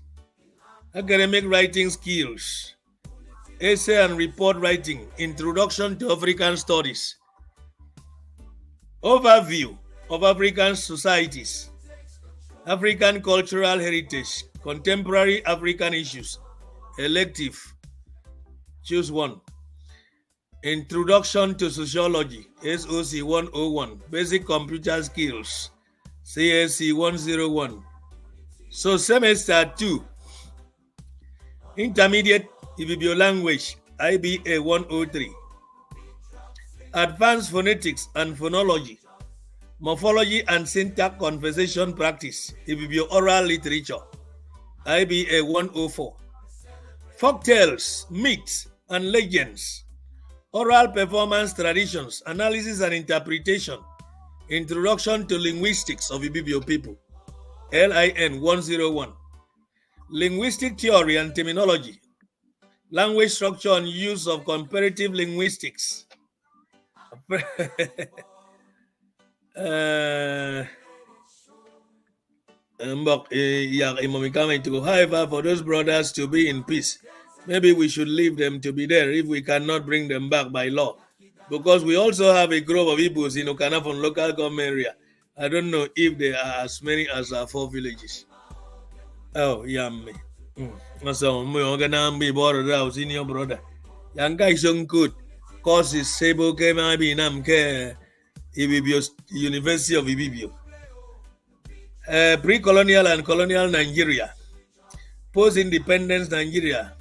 academic writing skills, essay and report writing, introduction to African studies, overview of African societies, African cultural heritage, contemporary African issues, elective, choose one. Introduction to sociology, SOC 101, basic computer skills, CSC 101. So semester 2, intermediate Ibibio language, IBA 103. Advanced phonetics and phonology, morphology and syntax conversation practice, Ibibio oral literature, IBA 104. Folktales, myths, and legends, oral performance traditions, analysis and interpretation, introduction to linguistics of Ibibio people, LIN 101. Linguistic theory and terminology, language structure and use of comparative linguistics. However, for those brothers to be in peace, maybe we should leave them to be there if we cannot bring them back by law. Because we also have a group of Igbos in Okanafon local government area. I don't know if there are as many as our 4 villages. Oh, yummy. So, we're going to be bored out, senior brother. Young guys, young good. Cause is Sebo Kemabi Namke Ibibio University of Ibibio. Pre-colonial and colonial Nigeria. Post-independence Nigeria.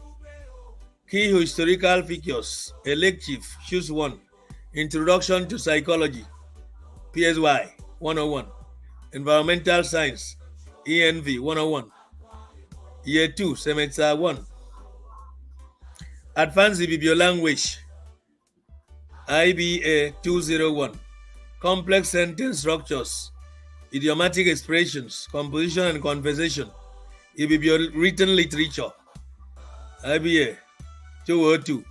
Key historical figures. Elective, choose one. Introduction to psychology, PSY 101. Environmental science, ENV 101. Year 2, semester 1. Advanced Ibibio language, IBA 201. Complex sentence structures, idiomatic expressions, composition and conversation, Ibibio written literature, IBA 202.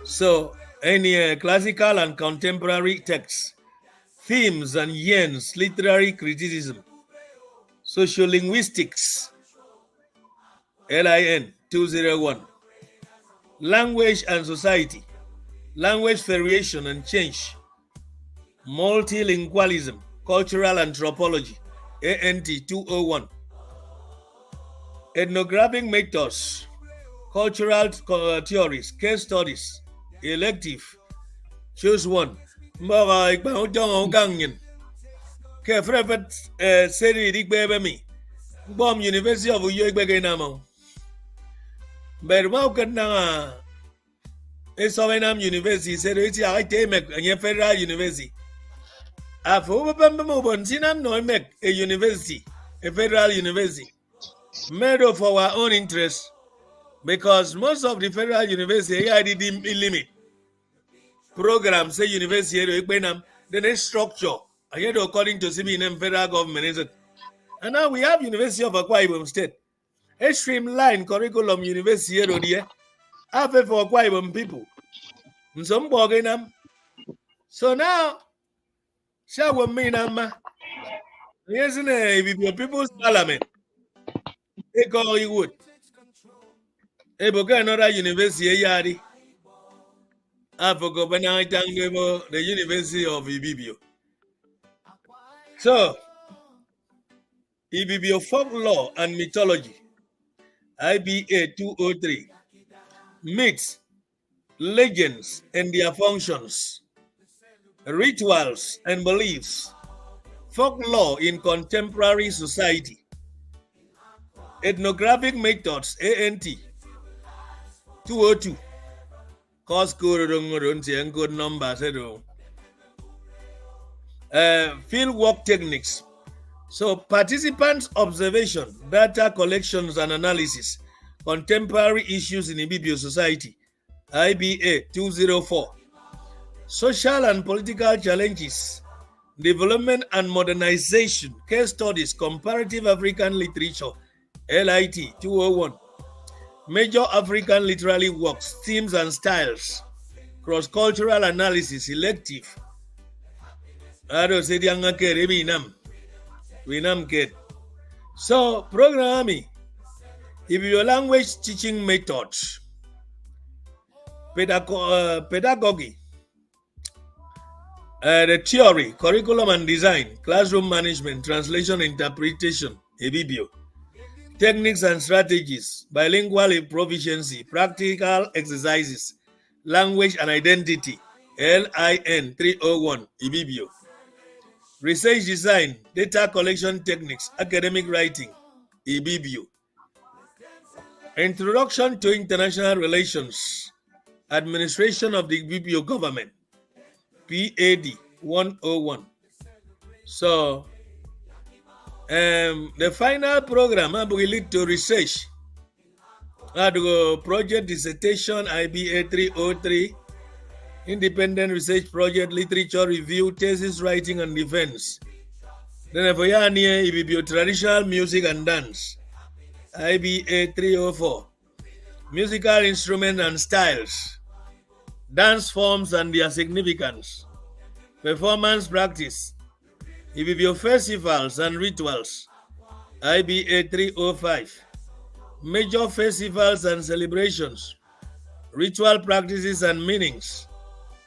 So, any classical and contemporary texts, themes and yearns, literary criticism, sociolinguistics, LIN 201. Language and society, language variation and change, multilingualism, cultural anthropology, ANT 201. Ethnographic methods, cultural theories, case studies, elective, choose one. Mbaga ikba ujong gangen. Ke frefet seri dikbe mi. Bom University of Uyo ikbe namo. But mau kan na Sovenam University said it's I take a federal university. After Sinam no make a university, a federal university, made of our own interest, because most of the federal university didn't limit programs say university then a structure according to CBN federal government. And now we have University of Akwa-Ibom State. A streamlined curriculum university here, half for Akwa-Ibom people. So now, shall we mean yes, Ibibio People's Parliament. They call you wood. Another university yari. I forgot the University of Ibibio. So, Ibibio folklore and mythology, IBA 203, myths, legends and their functions, rituals and beliefs, folklore in contemporary society, ethnographic methods, ANT 202. Cause good numbers. Field work techniques. So participants' observation, data collections and analysis, contemporary issues in Ibibio society, IBA 204. Social and political challenges, development and modernization, case studies, comparative African literature, LIT 201. Major African literary works, themes and styles, cross-cultural analysis, elective. So, programming, if your language teaching methods, pedagogy, the theory, curriculum and design, classroom management, translation, interpretation, Ibibio. Techniques and strategies, bilingual proficiency, practical exercises, language and identity, LIN 301, Ibibio. Research design, data collection techniques, academic writing, Ibibio. Introduction to international relations, administration of the Ibibio government, PAD 101. So, the final program will lead to research. Project dissertation IBA 303, independent research project, literature review, thesis writing and defense. Then for Ibibio traditional music and dance, IBA 304, musical instruments and styles, dance forms and their significance, performance practice, Ibibio festivals and rituals, IBA 305, major festivals and celebrations, ritual practices and meanings,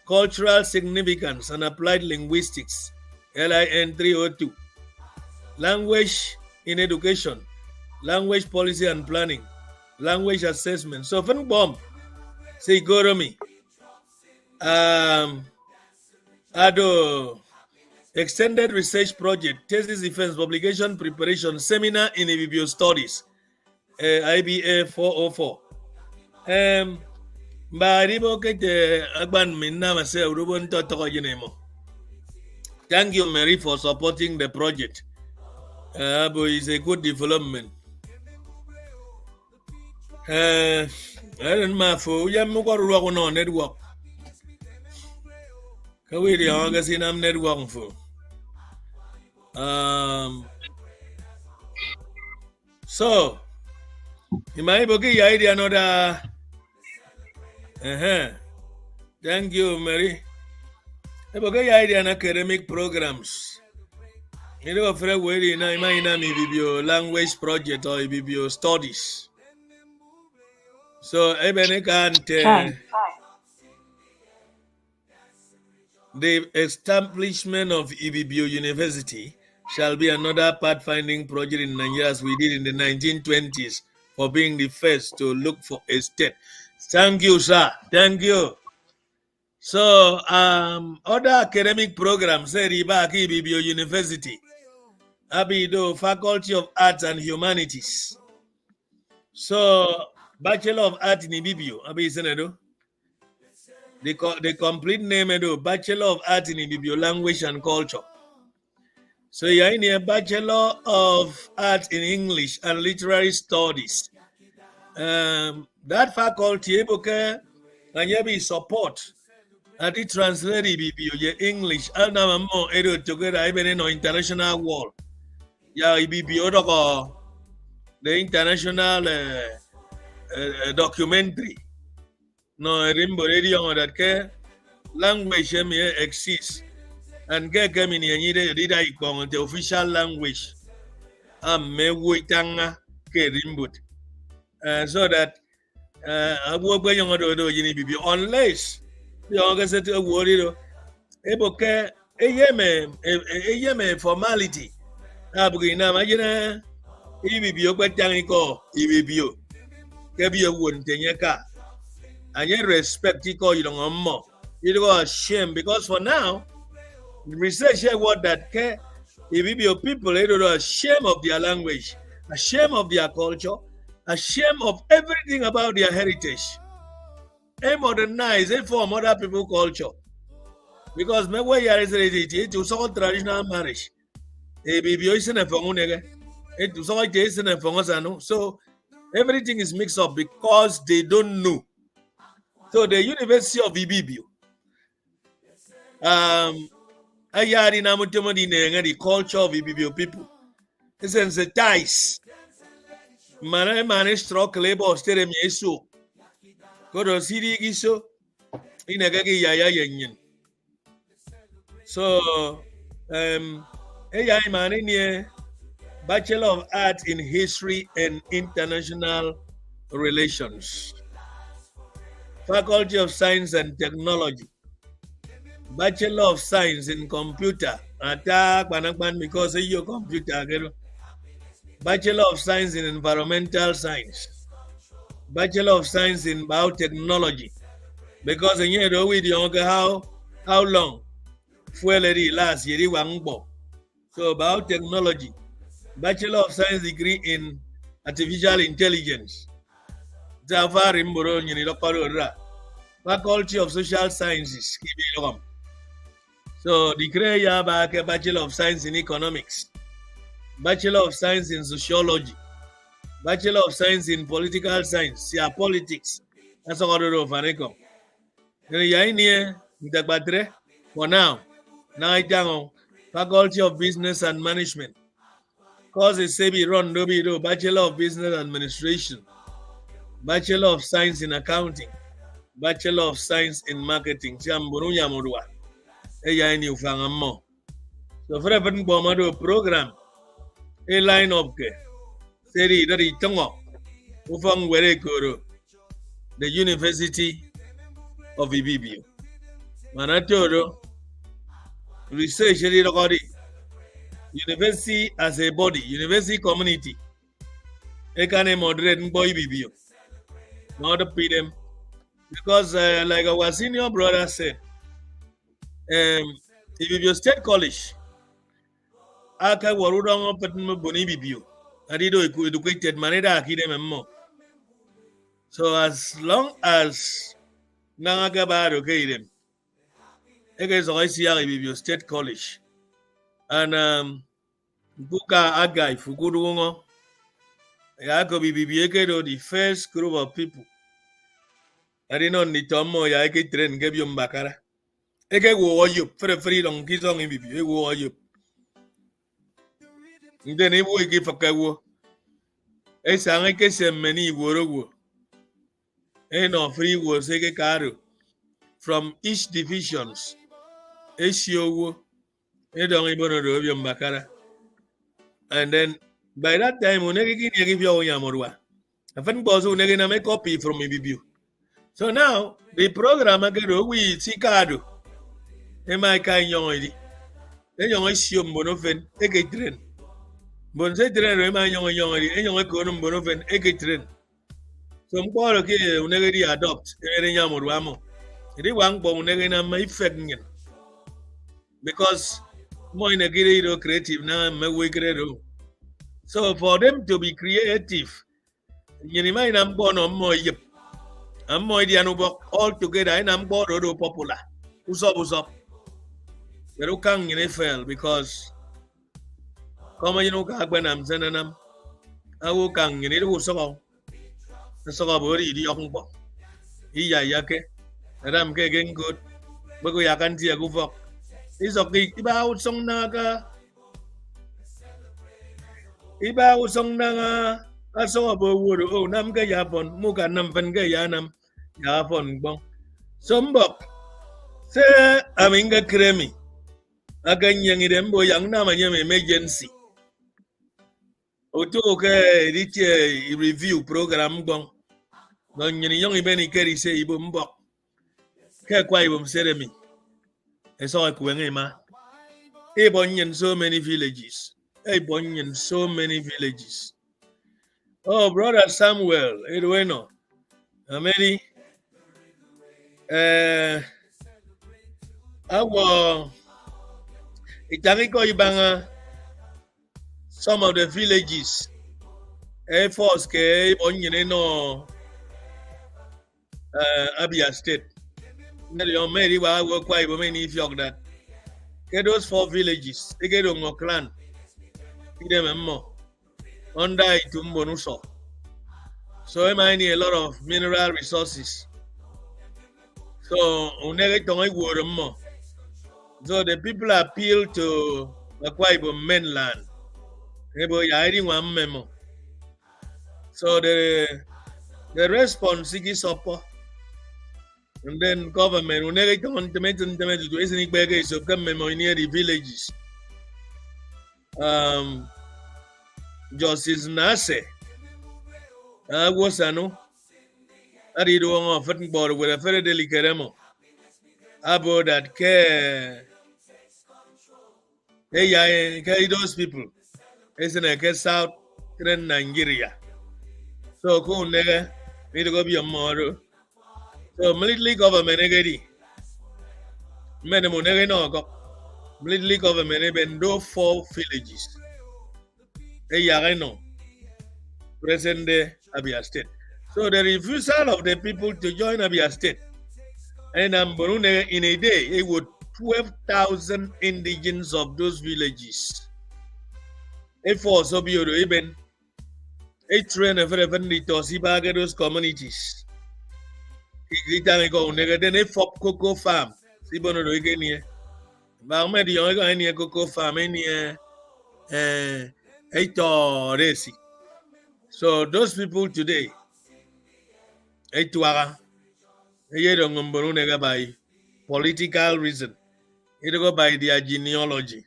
cultural significance and applied linguistics, LIN 302, language in education, language policy and planning, language assessment. So, when bomb, say go to me. Extended research project, thesis defense, publication preparation, seminar in Ibibio studies, IBA 404. Thank you, Mary, for supporting the project. It's a good development. I don't know network. Network for. So, you might be idea another. Thank you, Mary. Idea academic programs. You know, Fred, where in Ibibio language project or Ibibio studies. So, the establishment of Ibibio University shall be another pathfinding project in Nigeria, as we did in the 1920s, for being the first to look for a state. Thank you, sir. Thank you. So, other academic programs, say Ibibio University, Abido Faculty of Arts and Humanities. So, Bachelor of Art in Ibibio. The complete name is Bachelor of Art in Ibibio Language and Culture. So you're in a Bachelor of Art in English and Literary Studies. That faculty and you be support at the translate Ibibio English and now more together even in international world. Yeah, Ibibio the international documentary. No, rimbo radio that ke language may exist and get coming in the official language. Me witanga ke rimbut. So that abu gbe yon do yini bibi unless the organization worry eboke eyeme formality. Abu ina imagine Ibibio kwetang ko Ibibio ke bi won tenyeka. And yet respect you call you don't more. You go ashamed because for now, research here what that care Ibibio people they don't know ashamed of their language, ashamed of their culture, ashamed of everything about their heritage. They modernize it for other people's culture. Because my way is it to so traditional marriage. Ibibio isn't a phone. It so it isn't a phone. So everything is mixed up because they don't know. So the University of Ibibio, the culture of Ibibio people, is sensitized. Man struck labor stadium yeso. Go to city giso in a gagi yaya yen. So Bachelor of Arts in History and International Relations. Faculty of Science and Technology, Bachelor of Science in Computer, because your computer, Bachelor of Science in Environmental Science, Bachelor of Science in Biotechnology, because in here with how long fuel last year so biotechnology, Bachelor of Science degree in Artificial Intelligence. Faculty of Social Sciences. So, degree ya back a Bachelor of Science in Economics, Bachelor of Science in Sociology, Bachelor of Science in Political Science, politics. That's all of Faneco. For now, Faculty of Business and Management. Course is Sebi Ron Dobido, Bachelor of Business Administration, Bachelor of Science in Accounting, Bachelor of Science in Marketing. Siamburunya Murwa. Eya ini ufangamo. So for every bomado program, a line up ke. Seri dari tongo. Ufang were koro. The University of Ibibio. Manatoro. Research University as a body, university community. I can moderate boy Ibibio. Not to pay them. Because like our senior brother said, Ibibio State College, aka warudong open boni Ibibio. Adido educated maneda akidem mo. So as long as nangagabaro okay them. Ege is always here Ibibio State College. And Buka Agai Fukudungo. Yako Ibibio the first group of people. I didn't know the Tomo Yaki train gave you Bakara. Eke wo you free long kizong Ibibio, wo you. Then he will give a kawo. A sang a case and many woro. A no free was a caro from each divisions. A show. And then by that time, we give you Yamorua. I think boss will make a copy from Ibibio. So now the program again we see Cado. Am I kind young lady? Then you assume Bonofen, a train. Bonse train remind young lady, and you go on Bonofen, a train. Some poor okay, who never adopt a Yamoruamo. It is one bone again, my effect. Because more in a creative now, so for them to be creative, Nyinima in am born on more yip. I'm more the anubok all together and I'm bored or popular. Who's up? Pero kang in fell because come you know when I'm sending them. I will kang in it who's so. The song about it, young boy. Iya yake. Adam getting good. Bago yakan siya go. Is okay. Iba usong na ka. Iba usong na nga. Aso abo wuro. Oh, nam ka yapon. Muka nam pan ka yanam. Yapon bong. Sombok. Se aminga kremi. Akan yang idembo yang namanya emergency. Oto ke diche review program bong. Non yini yung ibeni keri se ibo mbok. Ke kwa ibo mseremi. Eso kuwenge ma. Ebon in so many villages. Ebon in so many villages. Oh, brother Samuel, Edweno, Ameri, awo, itaniko ibanga some of the villages. Air Force ke ebon in no Abia State. Nelo Mary wa work kwa ibo many if you that. Get those 4 villages. They get on a clan. Them more. Under Itumbonuso. So am I need a lot of mineral resources. So more. So the people appeal to Akwa Ibom mainland. So the response is support. And then government will never come to isn't big so government near the villages. Justice Nase. I was ano. I did one of football with a very delicate about that care. Hey, those people. Isn't a South Nigeria. So cool nigga. Need to go be a model. So military government agadi. Many money no military government even do 4 villages. Present day Abia State. So the refusal of the people to join Abia State. And in a day, it would 12,000 indigenes of those villages. If also be even a train of those communities. Then a fop cocoa farm. Sibono do again here. But I'm the cocoa farm in here. So those people today, by political reason, it go by their genealogy.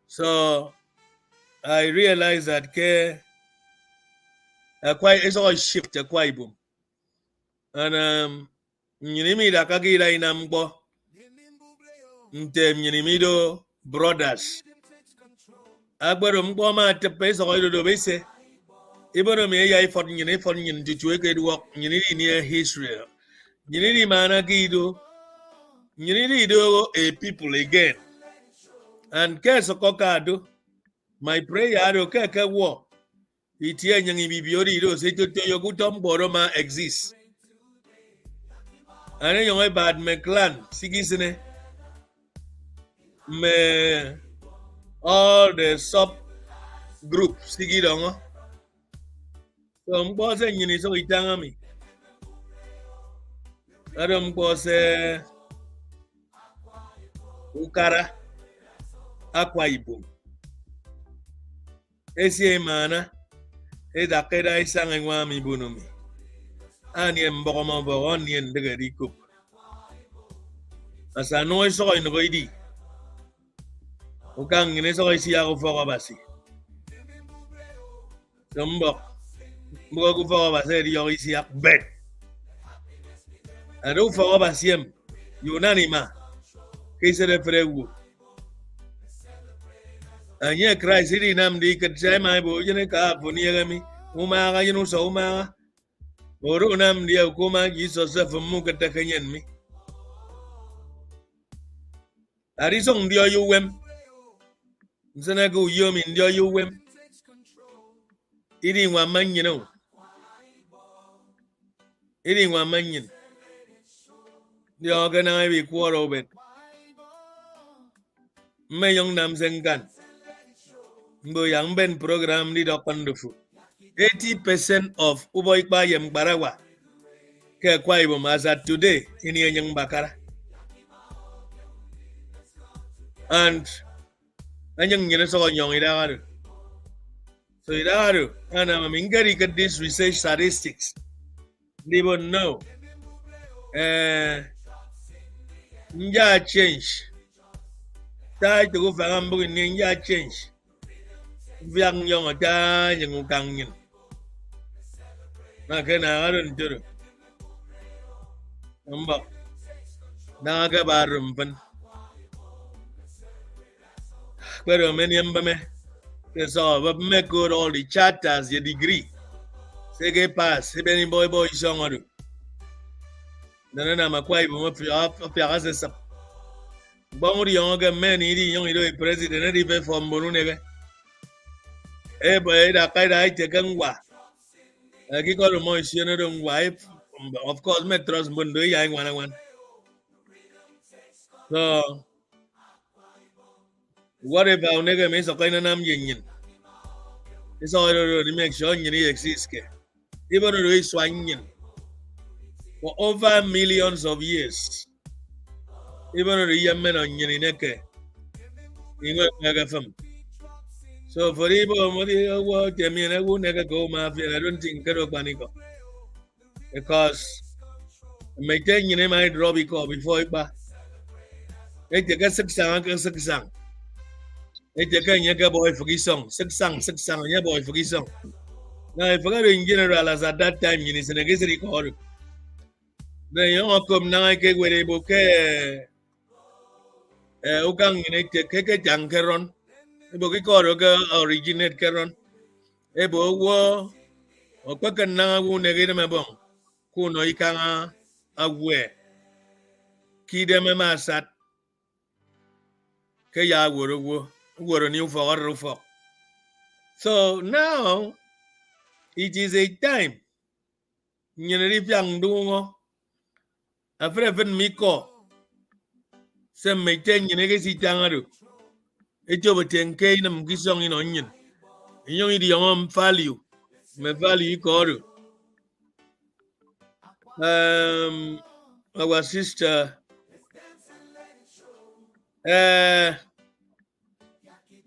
So I realized that it's all shift Akwa Ibom. And Nyinimi Kagira inambo Nyinimido brothers. Agbero mboma te pesa ko do bese. Ibono me ya ifot nyine fon nyin tuwe ke do nyini near history. Nyini mana gido. Nyini do a people again. And keso kokado my prayer do keke wo. Itie nyang Ibibio do se to yogutom boroma exists. And then you bad me clan sigisine me all the sub group sigidongo. So mbose nyini so itangami. Adam mbose ukara Akwa Ibom. Esi mana edakeda isanga ngwami bunumi. Ani mbokoma bo ni ndege di kup. Asa no so ino goidi. Ukang ngene so isi ya go fo basi. Sombo. Mbo go fo basi di yo isi ya bet. Ado fo basi em. Yunanima. Kese de fregu. Anya Christ di nam di ketsai mai bo jene ka bo ni gami. Uma ga yinu so uma. Oro nam dia kuma Jesus fa mu kata kanyen mi. Ari song dia yo wem. Nsana go yo mi dia yo wem. Idi wa man you know. Eating one manion. The organize we quarter of it. My young nam sengan. Mbo young ben program lead up on the food. 80% of Uboikba Yam Barawa. Ke kwa Ibom as at today in Yang Bakara. And young Yeneso young Idaru. So Idaru, and I'm ingari at this research statistics. They won't know. Nja change. Tai to go for Hamburg in Ninja change. Young young a time young Kangan. I don't do it. Naga barum pen. Pero many me. That's all. But make good all the charters, your degree. Say get pass. If any boy song or do. Then I'm a quiet up your asses up. Bong the younger man, young president, and even from Borunega. Eh, boy, that kind of take a I get all the moisture wife. Of course, Metros Mundo, young one. So, what if our nigga makes a kind of name union? It's all to make sure you exist. Even though it's swinging for over millions of years. Even though the young men on Yeneke, so for Ibibio, I will never go mafia. I don't think Kero Panico. Because my 10 year name I drop it before it back. I take a 6 song. I take a yaga boy for his song, 6 song, ya boy for his song. Now, I forgot in general as at that time, you need to record. The young come now, I get with a bouquet. Ukang in a cake jankeron. A bouquet originate caron. A bow war or quicker now, who negate my bone. Kuno ikanga aware. Kidem masat. Kaya were a new for. So now it is a time. Yeneri young dungo. A freven miko. Some may 10 yenegasi tangaru. It's over 10K in a gisong in onion. You need your own value. My value koru. Our sister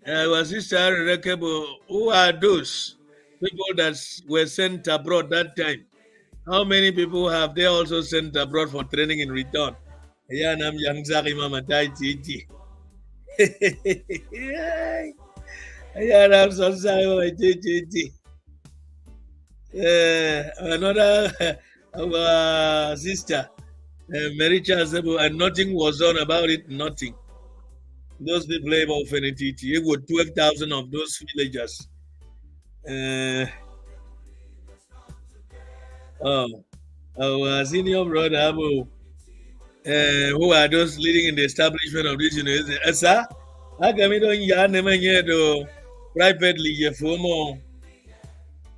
Rekebo, who are those people that were sent abroad that time? How many people have they also sent abroad for training in return? Ayan am yang zaki mamatay titi. Ayan am so sorry titi. Another our sister Mericha Zebu, and nothing was done about it. Nothing. Those people live off in it. It was 12,000 of those villagers. Our senior brother Abu, who are those leading in the establishment of this university? Sir, I come in yarn do privately for more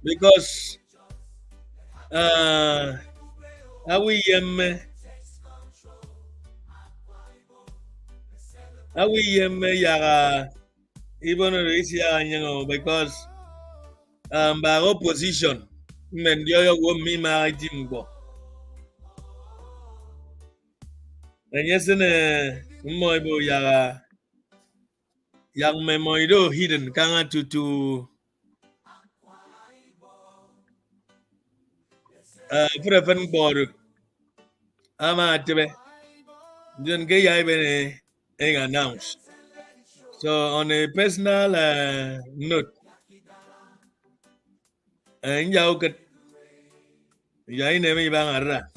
because awi yaga even because by opposition men yo me ma jimbo and yes mo ibo yaga yang memoido hidden kanga to prefen board ama tebe don't get ya announced. So on a personal note, and you get Yainemi Bangara.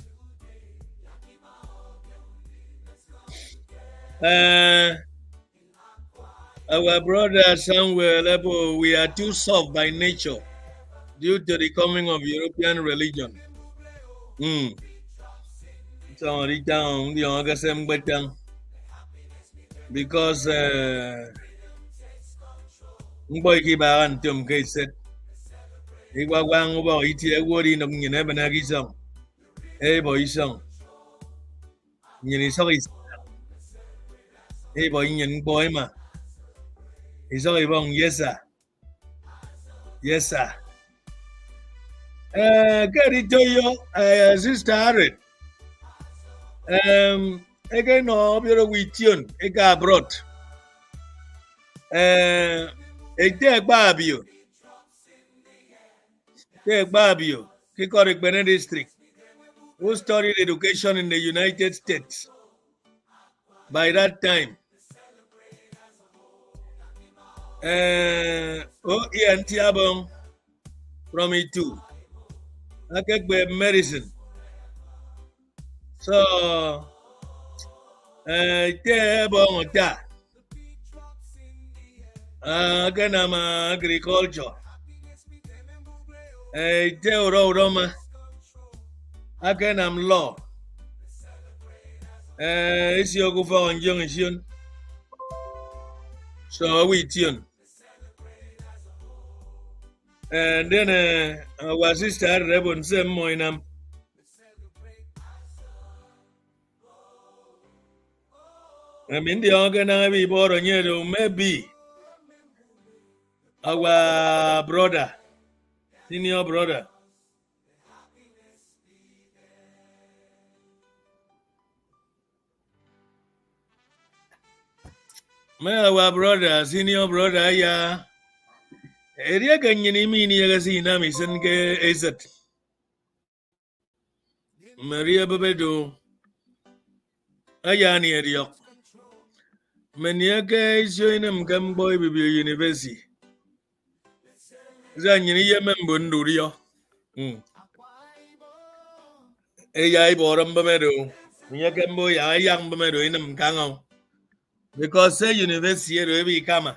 Our brother somewhere level, we are too soft by nature due to the coming of European religion. So the town, the August because boy kibaran tum kay set igwagwang uba iti agwori ng Abasi-Ison Abasi-Ison. Nhìn Ison is Abasi-Enyon boy ma. Abasi-Ibom, yes sir. Yes sir. Get it to you, sister Harriet. Again, no, you're with you. I got brought. Take Ibibio. Take Ibibio. Kikorik Benin District. Who studied education in the United States. By that time. Ian Tiabong from E2. I get medicine. So, Tiabong, again, I'm agriculture. Roma. Again, I'm law. It's your go for junction. So we tune. And then our sister Rebon Sem Moinam. I mean, the organ I be born on you, maybe our brother, senior brother. Our brother, senior brother, yeah. Area Ganyani mini Yagasina Missenke Azet Maria Babedo Ayani Ariok Maniaka is showing them Gamboy Ibibio University. Zanyani Yamembundurio. Ayai Boram Bamedo, Yakamboy, I young Bamedo in them Kango. Because say university will come.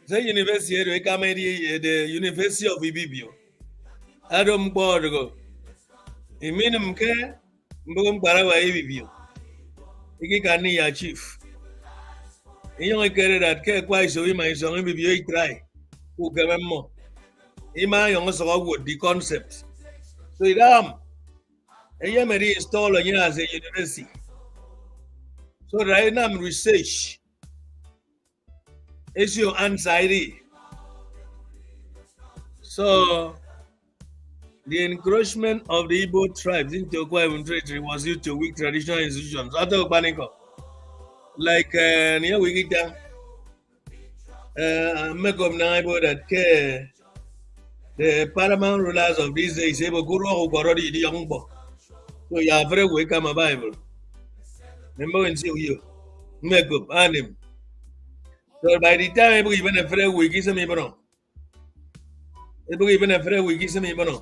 Say university will come at the University of Ibibio. Adam Borgo. In minimum care, Mbum Parawa Ibibio. Ikikani ya chief. You only carry that care quite so in my song Ibibio try. Who can more? Ima young would the concept. So it a Yamari install on you as a university. So right now research is your anxiety. So the encroachment of the Igbo tribes into Akwa territory was due to weak traditional institutions. Other panico. Like near Wigita make up Naibo that care the paramount rulers of these days able Guru who already the young boy. So you have very welcome a Bible. Remember and see you. Make up and him. So by the time even a friend we give some even even a friend we give some even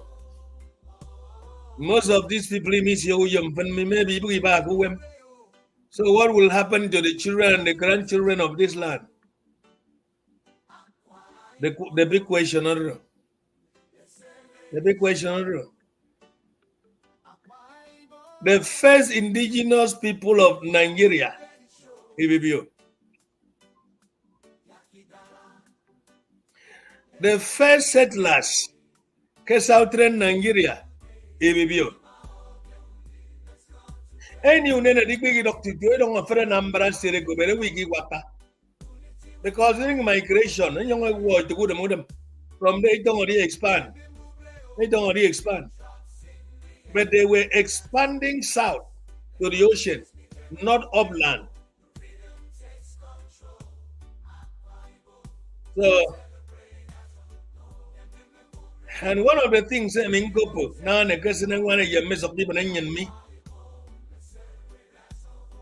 most of these people miss you maybe back who. So what will happen to the children and the grandchildren of this land? The big question. The big question. The first indigenous people of Nigeria, Ibibio. The first settlers, Southern Nigeria, Ibibio. And you know, the doctor, you don't have a number of wiki waka. Because during migration, you know, what to go to them from there, don't already expand. They don't already expand. But they were expanding south to the ocean, not upland. So, and one of the things I mean, now the question I want to miss of people and me.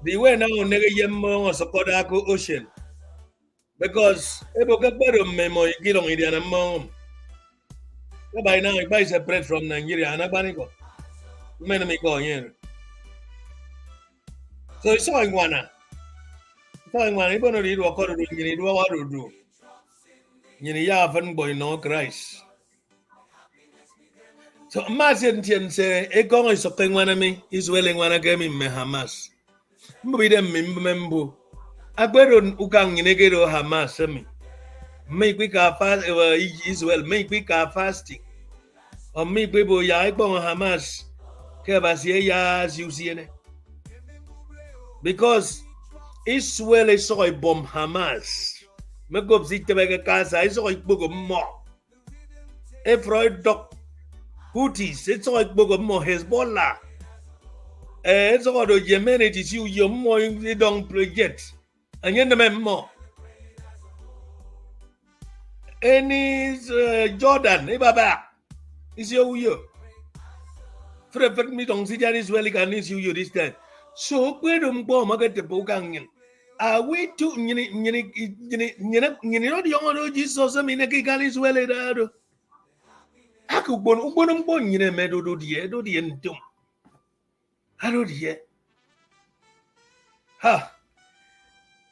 They were now nega yemo support ako ocean because ebo kapero memo igilong idiana mom. By now I buy separate from Nigeria and Abaniko. Many me go here. So it's all one. So I want to read what you need what to do. You need to boy no Christ. So imagine say a gong is something one of me is willing one again in Hamas. Maybe them member. I better ukang negero Hamas me. Make we can fast Israel, make we can fasting. Or make people ya Hamas. ke Abasi ya siusiene. Because Israel is so a bomb Hamas. Me go zite bege casa is so a bogo mo. E Freud doc Houthis, it's so a bogo mo Hezbollah. It's all the Yemen it is you more you don't project. And you know more. Any Jordan, Ibaba, is you. Frepet me don't see that is well can you this time. So where do go market the Bogang? I wait to you know the young Jesus I mean a kick is well at I could bon you meadow do the end. I don't hear. Ha!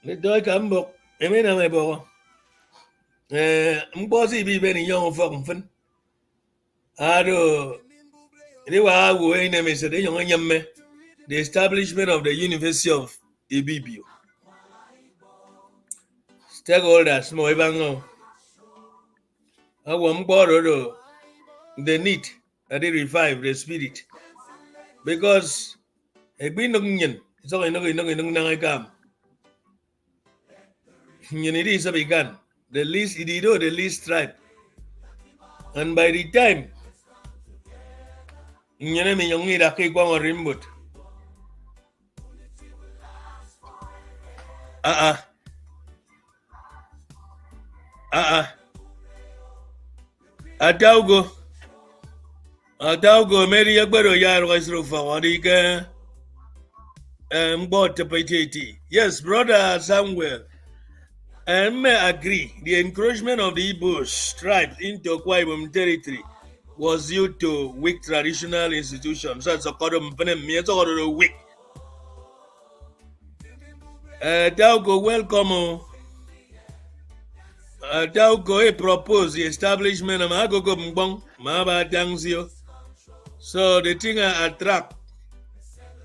Let dog come book. I mean, I'm a boy. Bossy be very young for fun. I do. They were going to miss the young man. The establishment of the University of Ibibio. Stakeholders, more even I won't borrow the need that they revive the spirit. Because a been looking, it's only no come. It is a begun. The least idido, the least tribe. And by the time you need a cake on a remote. Adaugo, Mary Agbero Yar was Rufa, bought a deity. Yes, brother Samuel. I may agree. The encroachment of the Igbos tribes into Akwa-Ibom territory was due to weak traditional institutions. So it's a weak. Daugo welcome. Daugo proposed the establishment of Agogo Mbong, Maba Dangzio. So the thing attract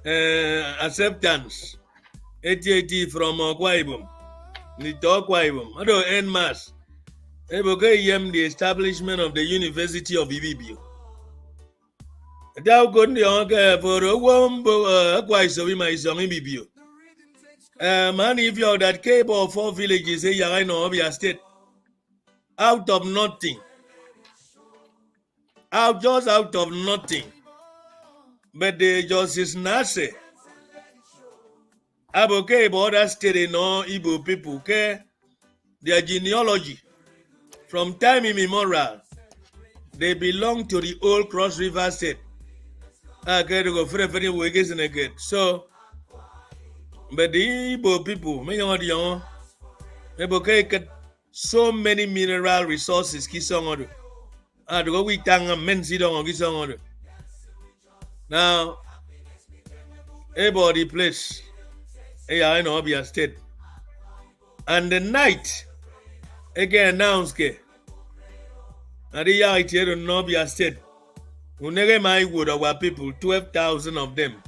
acceptance. 80 from Akwa-Ibom. Akwa-Ibom. I don't end mass. The establishment of the University of Ibibio. For a wombo, Ibibio. Man, if you're that cable of 4 villages, you know, of your state, out of nothing, out of nothing, but the justice Nase, Aboke, border state, no Igbo people, okay, their genealogy, from time immemorial, they belong to the old Cross River state. Okay, to go for again. So, but the Igbo people, they get so many mineral resources. Now, everybody place, I know Abia State, and the night again announced that the night here in Abia State, we never mind wood our people, 12,000 of them.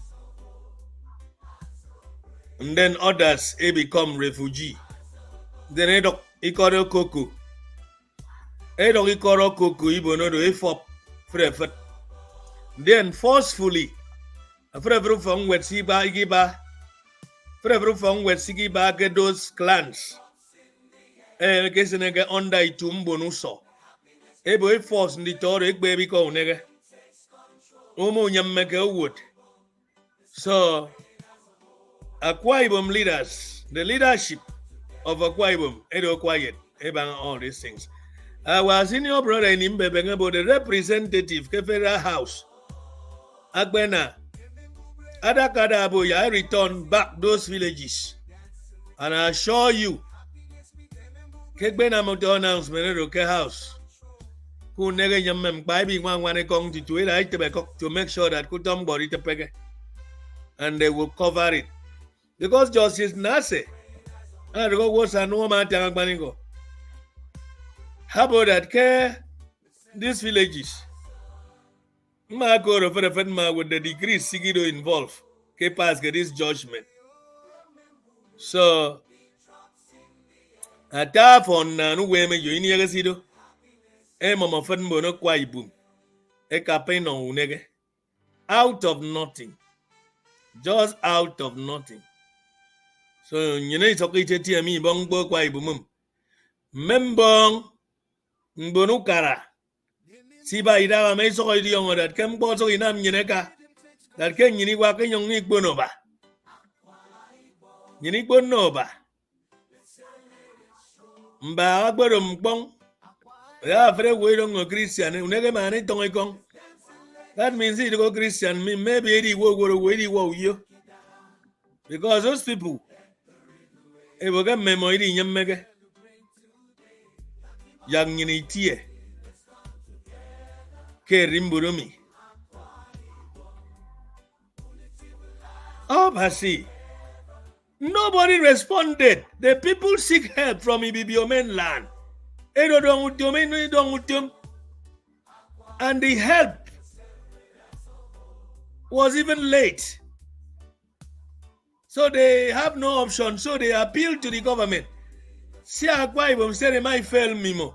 And then others become refugee. Then ikoro koko. Ikoro koko ibono do efop frefet. Then forcefully frefru from wetsiba igiba. Frefru from wetsigiba get those clans. Kesenege under itumbo nuso. Ebo force ndi toro baby ko nege. Omo nyammeke wood. So Akwa-Ibom leaders, the leadership of Akwa-Ibom, Edo Quiet, all these things. Our senior brother in Imbebe, the representative, Federal House, Agbena, Adakadabo, I return back those villages. And I assure you, Kekbena Moto announcement, Edo House, who nega yamem by being one kong to it, to make sure that Kutom body to pege, and they will cover it. Because Justice Nase, how about that? These villages, with the degree Sigido involved, pass this judgment. So, at that on no women you in Yagasido, Mama Funbono Quaibum, a campaign on Nege. out of nothing. Just out of nothing. So, you know, it's okay to tell me, bong bo kwa ibumum. Membong, mbonukara. Siba idawa may so idi yung that kem bo so inam yineka. That ken yini waka yung ikbonoba. Yini bonoba. Mba agboro mbong. Ya afre we don't go Christian. Unege mani tongo ikong. That means it go Christian. Maybe edi wo you. Because those people, it will get memory in your mega. Young in it here. Kerimburumi. Abasi. Nobody responded. The people seek help from Ibibio mainland. And the help was even late. So they have no option. So they appeal to the government. See Abasi-Ibom said they might fail Mimo.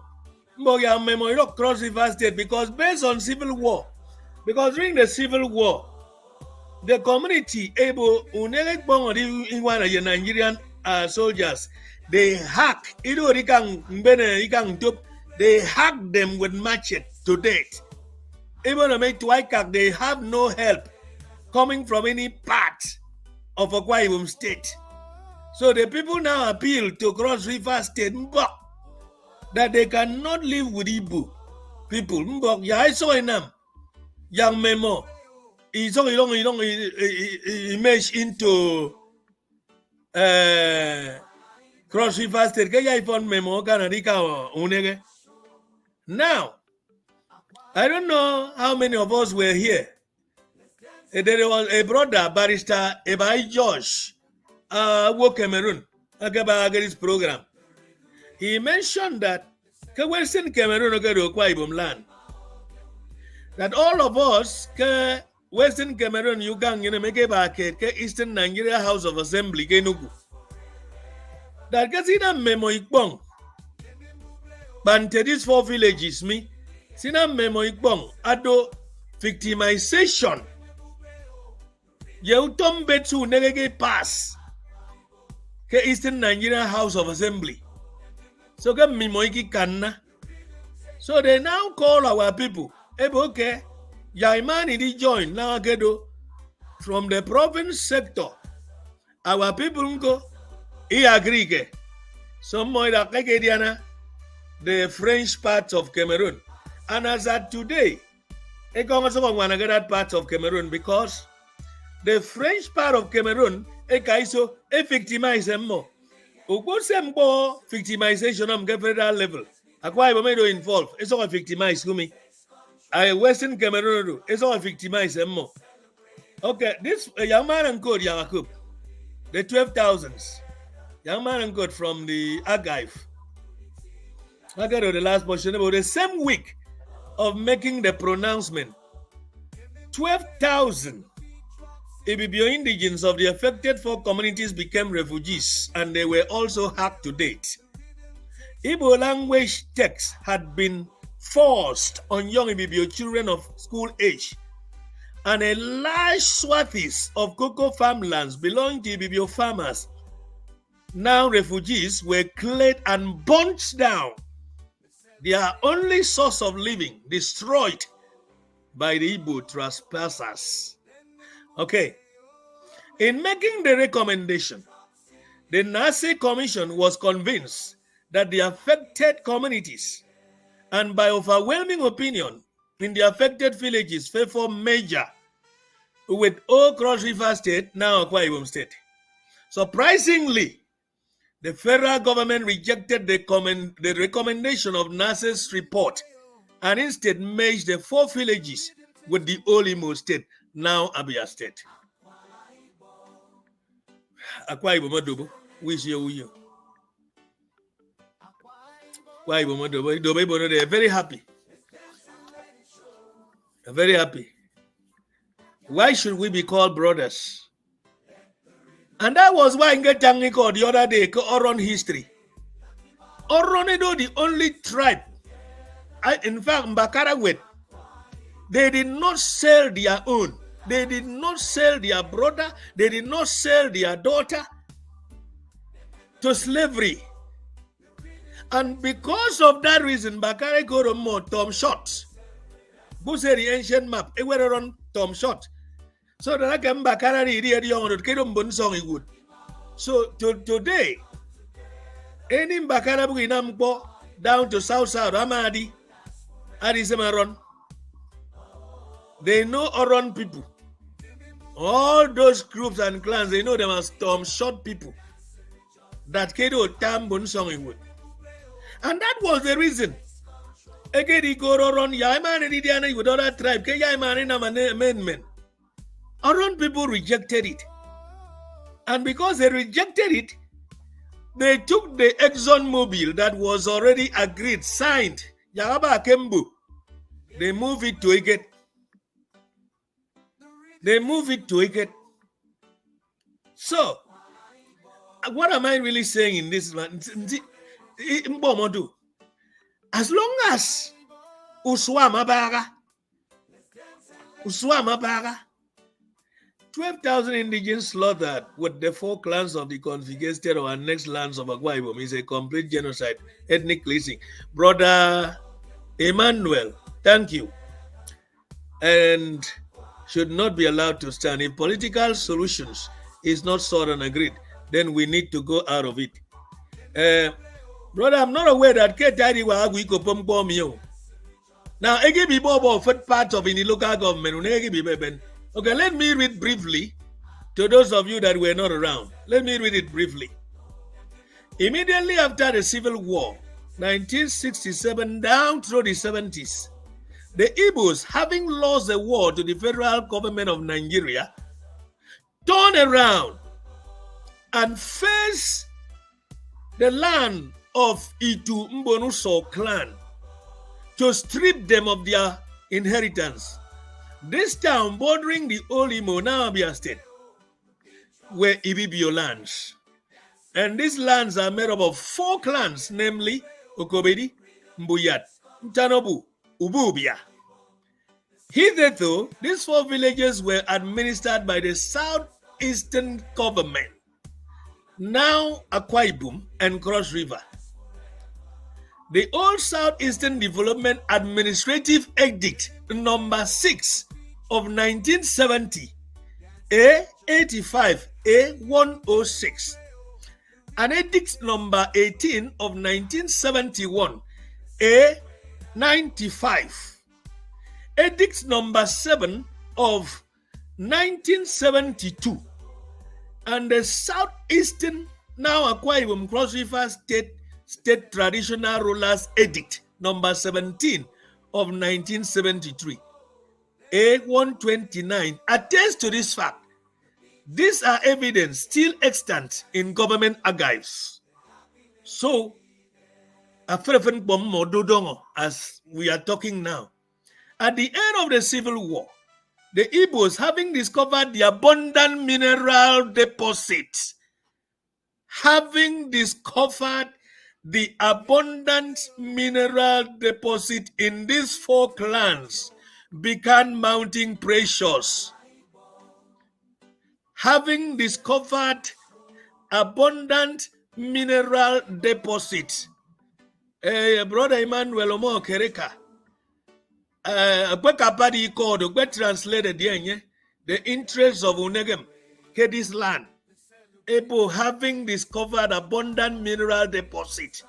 Mboya Memo not cross River State because based on civil war. Because during the civil war, the community able Nigerian soldiers, they hack they hack them with machete to death. Even they have no help coming from any part of Abasi-Ibom state. So the people now appeal to Cross River State that they cannot live with Igbo people. I saw in them young Memo. He merged into Cross River State. Now, I don't know how many of us were here. There was a brother, barrister Ebai Josh, work Cameroon, this program. He mentioned that Western Cameroon Abasi-Ibom land. That all of us, Western Cameroon, Uganda, make back Eastern Nigeria House of Assembly, that Kasina Memo Ikbong, Bante these 4 villages, me, Sina Memo Ikbong, Ado victimization. Yeutom Betsu Negege pass ke Eastern Nigeria House of Assembly. So get Mimoiki Kanna. So they now call our people. Okay, Yaimani di join now Gedo from the province sector. Our people go he agree ke. Some more the French part of Cameroon. And as at today, I want to get that part of Cameroon because the French part of Cameroon, so victimize them more. Ugo victimization on federal level. Abasi-Ibom involved. It's all victimized. Western Cameroon, it's all victimized them more. Okay, this young man and code Yakub, the 12,000s. Young man and code from the archive. I got the last portion about the same week of making the pronouncement. 12,000 Ibibio indigents of the affected 4 communities became refugees and they were also hacked to date. Igbo language texts had been forced on young Ibibio children of school age, and a large swathes of cocoa farmlands belonging to Ibibio farmers, now refugees, were cleared and burnt down. Their only source of living destroyed by the Igbo trespassers. Okay, in making the recommendation, the Nazi Commission was convinced that the affected communities, and by overwhelming opinion in the affected villages, favor merger with all Cross River State, now Abasi-Ibom State. Surprisingly, the federal government rejected the recommendation of NASA's report and instead merged the 4 villages with the old Imo State, now Abia State. Abasi-Ibom Adobo, which you. Abasi-Ibom Adobo, they are very happy. They're very happy. Why should we be called brothers? And that was why Ngetangi called the other day, Oron history. Oronedo, the only tribe. In fact, Mbakarawet, they did not sell their own. They did not sell their brother, they did not sell their daughter to slavery. And because of that reason, Bakare go to more Tom Short. Who said the ancient map? It went on Tom Short. So that I can Bakare the young Kedum song he would. So today, any Bakara Buinambo down to South Amadi, Adisemaron, they know Oron people. All those groups and clans, they know them as Tom Short people. That Kedo Tambun song he would. And that was the reason. Again, he go around Yaiman and Indiana with other tribe. Yaiman and amendment. Around people rejected it. And because they rejected it, they took the ExxonMobil that was already agreed, signed, Yaraba Kembu. They move it to Iket. So, what am I really saying in this one? As long as Uswama Baga, 12,000 indigens slaughtered with the 4 clans of the confiscated or annexed lands of Abasi-Ibom is a complete genocide, ethnic cleansing. Brother Emmanuel, thank you. And should not be allowed to stand. If political solutions is not sought and agreed, then we need to go out of it. Brother, I'm not aware that Ketari wa agui ko pom yo. Now, Ibibio first part of the local government. Okay, let me read briefly to those of you that were not around. Let me read it briefly. Immediately after the Civil War, 1967 down through the 70s, the Igbos, having lost the war to the federal government of Nigeria, turned around and faced the land of Itu Mbonuso clan to strip them of their inheritance. This town bordering the old Imo, now Abia State, were Ibibio lands. And these lands are made up of 4 clans, namely Okobedi, Mbuyat, Ntanobu, Ububia. Hitherto, these 4 villages were administered by the southeastern government, now Akwa-Ibom and Cross River. The old Southeastern Development Administrative Edict number 6 of 1970, A85, A106, and Edict number 18 of 1971, A95, Edict number 7 of 1972, and the Southeastern, now Akwa-Ibom Cross River State Traditional Rulers Edict number 17 of 1973, A129, attests to this fact. These are evidence still extant in government archives. So, as we are talking now, at the end of the Civil War, the Igbos, having discovered the abundant mineral deposits, in these 4 clans, began mounting pressures. Having discovered abundant mineral deposits, Brother Emmanuel Omo Kereka, translated the interests of Unegem, Kedis land, having discovered abundant mineral deposit.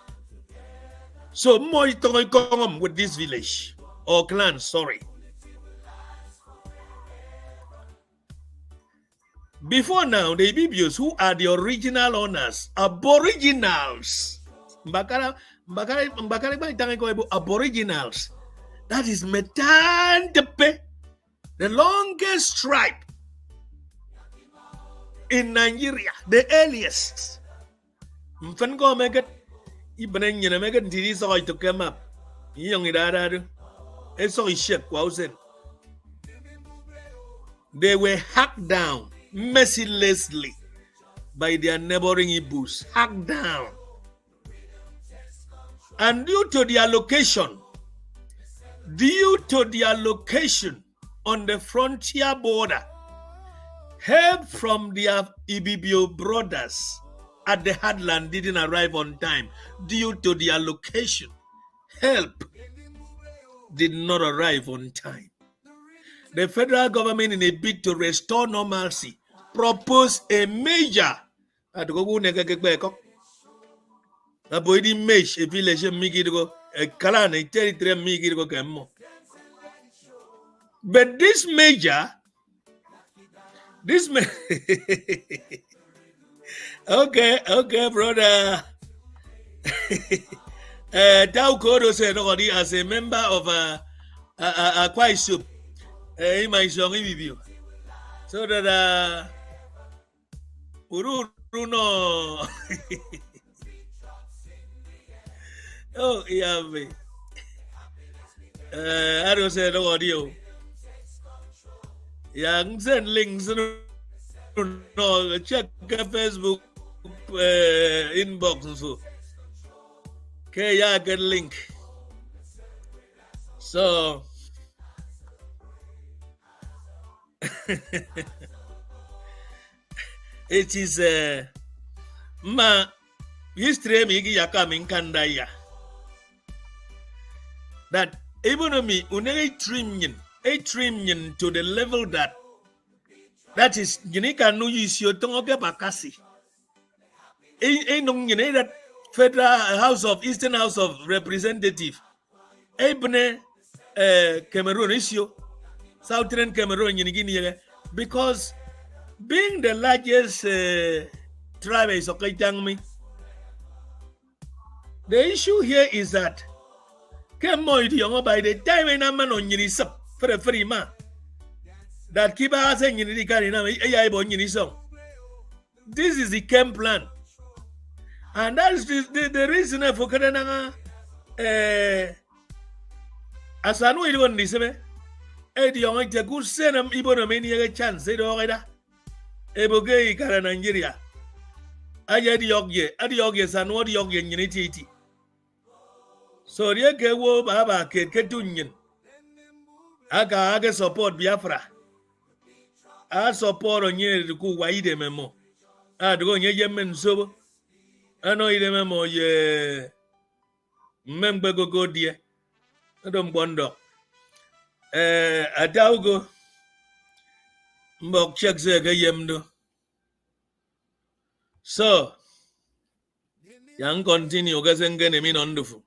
So more with this village or clan, sorry. Before now, the Ibibios, who are the original owners, aboriginals, aboriginals, that is Metantepe, the longest tribe in Nigeria, the earliest. Mfengo megat ibenen yene megat diri so to come up. Yong idara eso ishek kwausen. They were hacked down mercilessly by their neighboring Igbos, hacked down. And due to their location on the frontier border Help from their Ibibio brothers at the heartland didn't arrive on time due to their location. Help did not arrive on time. The federal government, in a bid to restore normalcy, proposed a measure. Avoiding mesh a village migigo a clan a territory migigo camo. But this measure, okay, brother. Taukodo said already as a member of a quite soup in my song Ibibio. So that Uruno. Oh, yeah, me. I don't say no audio. Young send links. No, check Facebook inbox. So, okay, yeah, get link. So, it is ma history me yaka min kandaya. That economy unai trillion to the level that is unique and no use your tongue bakasi. No that Federal House of Eastern House of Representative. Ebne Cameroon issue, Southern Cameroon Guinea, because being the largest tribe is okay, me. The issue here is that by the time a man on Yinisop for a free man that keep us saying this is the camp plan, and that's the reason for Kananga as I know it on this the young good send them Ibon a chance, say the Oreda Eboge Kara Nigeria. I had the Ogye, and what the Ogye Unity. So the Kewo Baba Ketunion. Aga support Biafra. I support on ye to go wide memo. I go ye yemen so. I know the memo ye member go dear. I don't wonder. A daugo Mbok check the yemdo. So young continue Gazangan mean wonderful.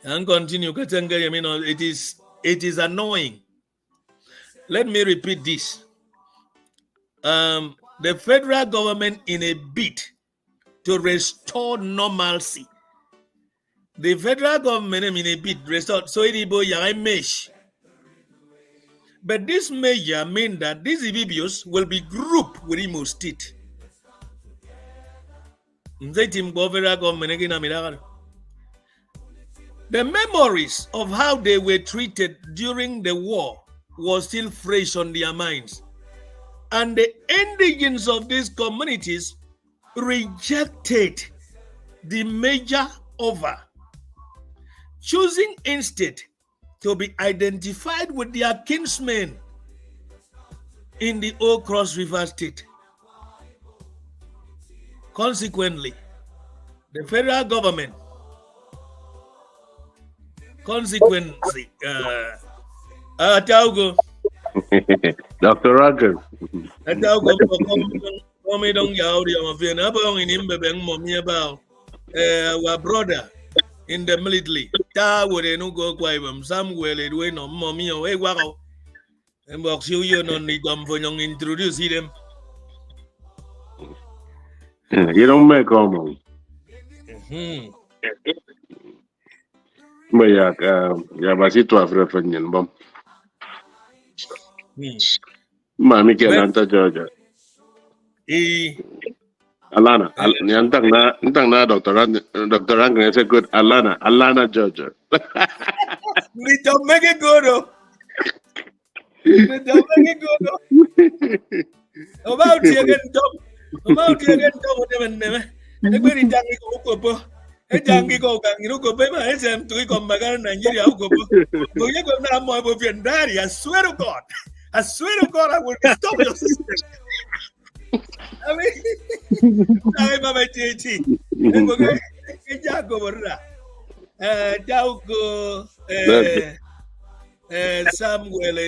And continue, it is annoying. Let me repeat this. The federal government, in a bid to restore normalcy, the federal government in a bid restore so it is mesh. But this measure means that these Ibibios will be grouped with Imo State. The memories of how they were treated during the war was still fresh on their minds. And the indigents of these communities rejected the measure over, choosing instead to be identified with their kinsmen in the Old Cross River State. Consequently, the federal government Taugo. Dr. Roger. Taugo come don't yaudi on Vienna in Imbebeng mommy about our brother in the military. Ta would no go quite somewhere it went on mommy away wow. And box you no need them for young introduce them. You don't make home. But yeah, but it was referring bomb. Mammy can Georgia. Alana, Yantang Dr. Angry is a good Alana, Georgia. We don't make it good. We don't make it good. About you again, Tom. Every time we go, a junkie go, you go, paper, SM to come back in Nigeria. Go, you go now, my boy, and daddy, I swear to God. I swear to God, I will stop your system. I mean, I'm a deity. Samuel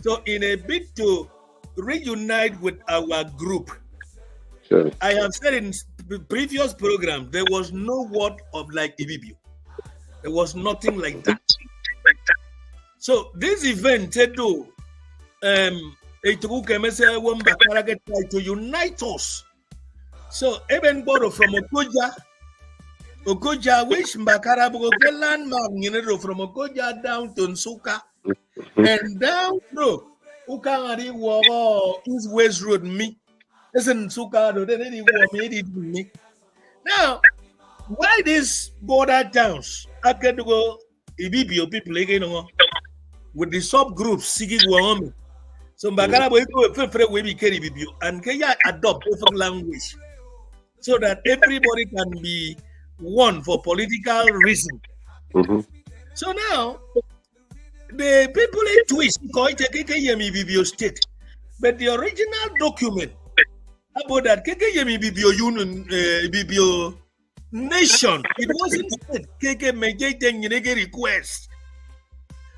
so in a bid to reunite with our group, Sure. I have said in previous programs there was no word of like Ibibio. There was nothing like that. So this event to unite us. So even borrow from Okoja, which Mbakara landmark, from Okoja down to Nsuka, and down through Ukangari War East West Road, me. Isn't Nsuka, me. Now, why these border towns? I can go Ibibio people again with the subgroups seeking Wahome. So Mbakara will go we became Ibibio and Kenya adopt different language so that everybody can be one for political reason. So now the people in twist call it Ibibio state, but the original document about that Ibibio union, Ibibio nation, it wasn't state. KK major request.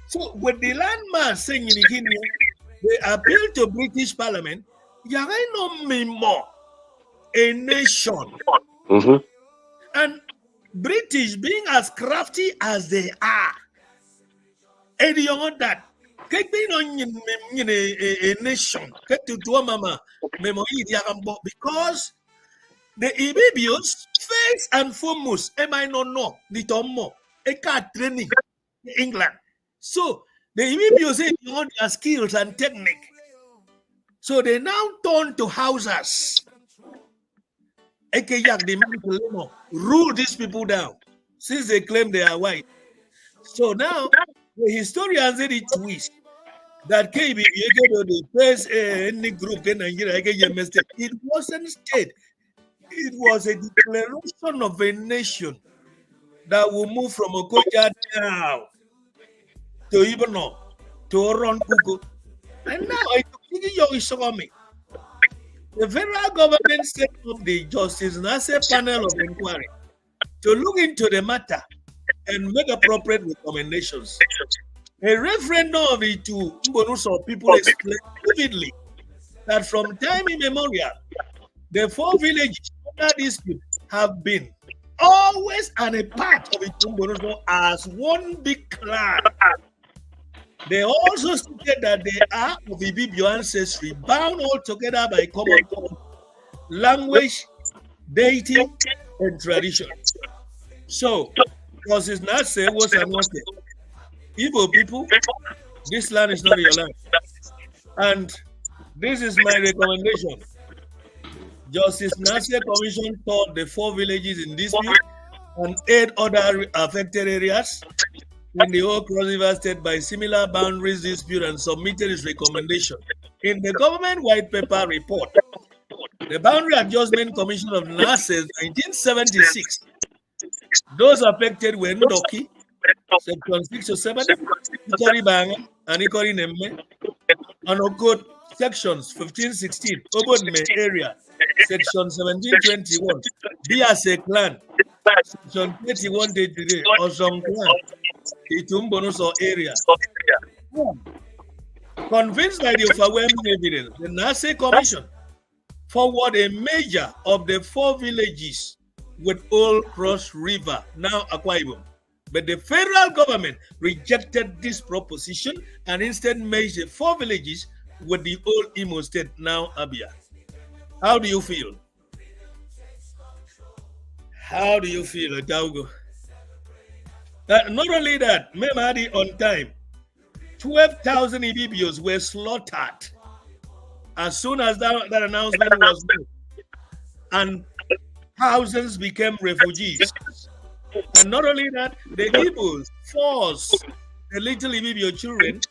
So with the landmass saying they appeal to British Parliament, no me more a nation. And British being as crafty as they are, and you know that a nation because the Ibibios first and foremost, the Tomo, a car training in England. So the Ibibios say you want their skills and technique. So they now turn to houses. Rule these people down since they claim they are white. So now the historians said it twist that KB the first any group in Nigeria it wasn't state. It was a declaration of a nation that will move from Okoja down to Ibibio to Oron Kuku. And now I took the federal government set up the Justice Nase panel of inquiry to look into the matter and make appropriate recommendations. A referendum of the two Mbonuso people explained vividly that from time immemorial, the four villages under dispute have been always and a part of the Mbonuso as one big clan. They also stated that they are of Ibibio ancestry, bound all together by common language, deity, and tradition. So, because it's not say what's unwanted. Igbo people, this land is not your land. And this is my recommendation. Justice Nase Commission taught the four villages in dispute and 8 other affected areas in the whole Cross River State by similar boundaries dispute and submitted its recommendation. In the government white paper report, the Boundary Adjustment Commission of NASE 1976, those affected were Ndoki, Section 607, Ikori Banga, and Ikori Nemme, and Okot, Sections 1516, Obodme area, Section 1721, Biase Clan, Section 3133, Osong Clan, Itumbonuso area. Convinced by the overwhelming evidence, the Nase Commission forward a measure of the 4 villages with Old Cross River, now Akwa Ibom. But the federal government rejected this proposition and instead merged the 4 villages with the old Imo State, now Abia. How do you feel? How do you feel, Adaugo? Not only that, Memadi on time, 12,000 Ibibios were slaughtered as soon as that announcement was made. And thousands became refugees. And not only that, the Igbos forced the little Ibibio children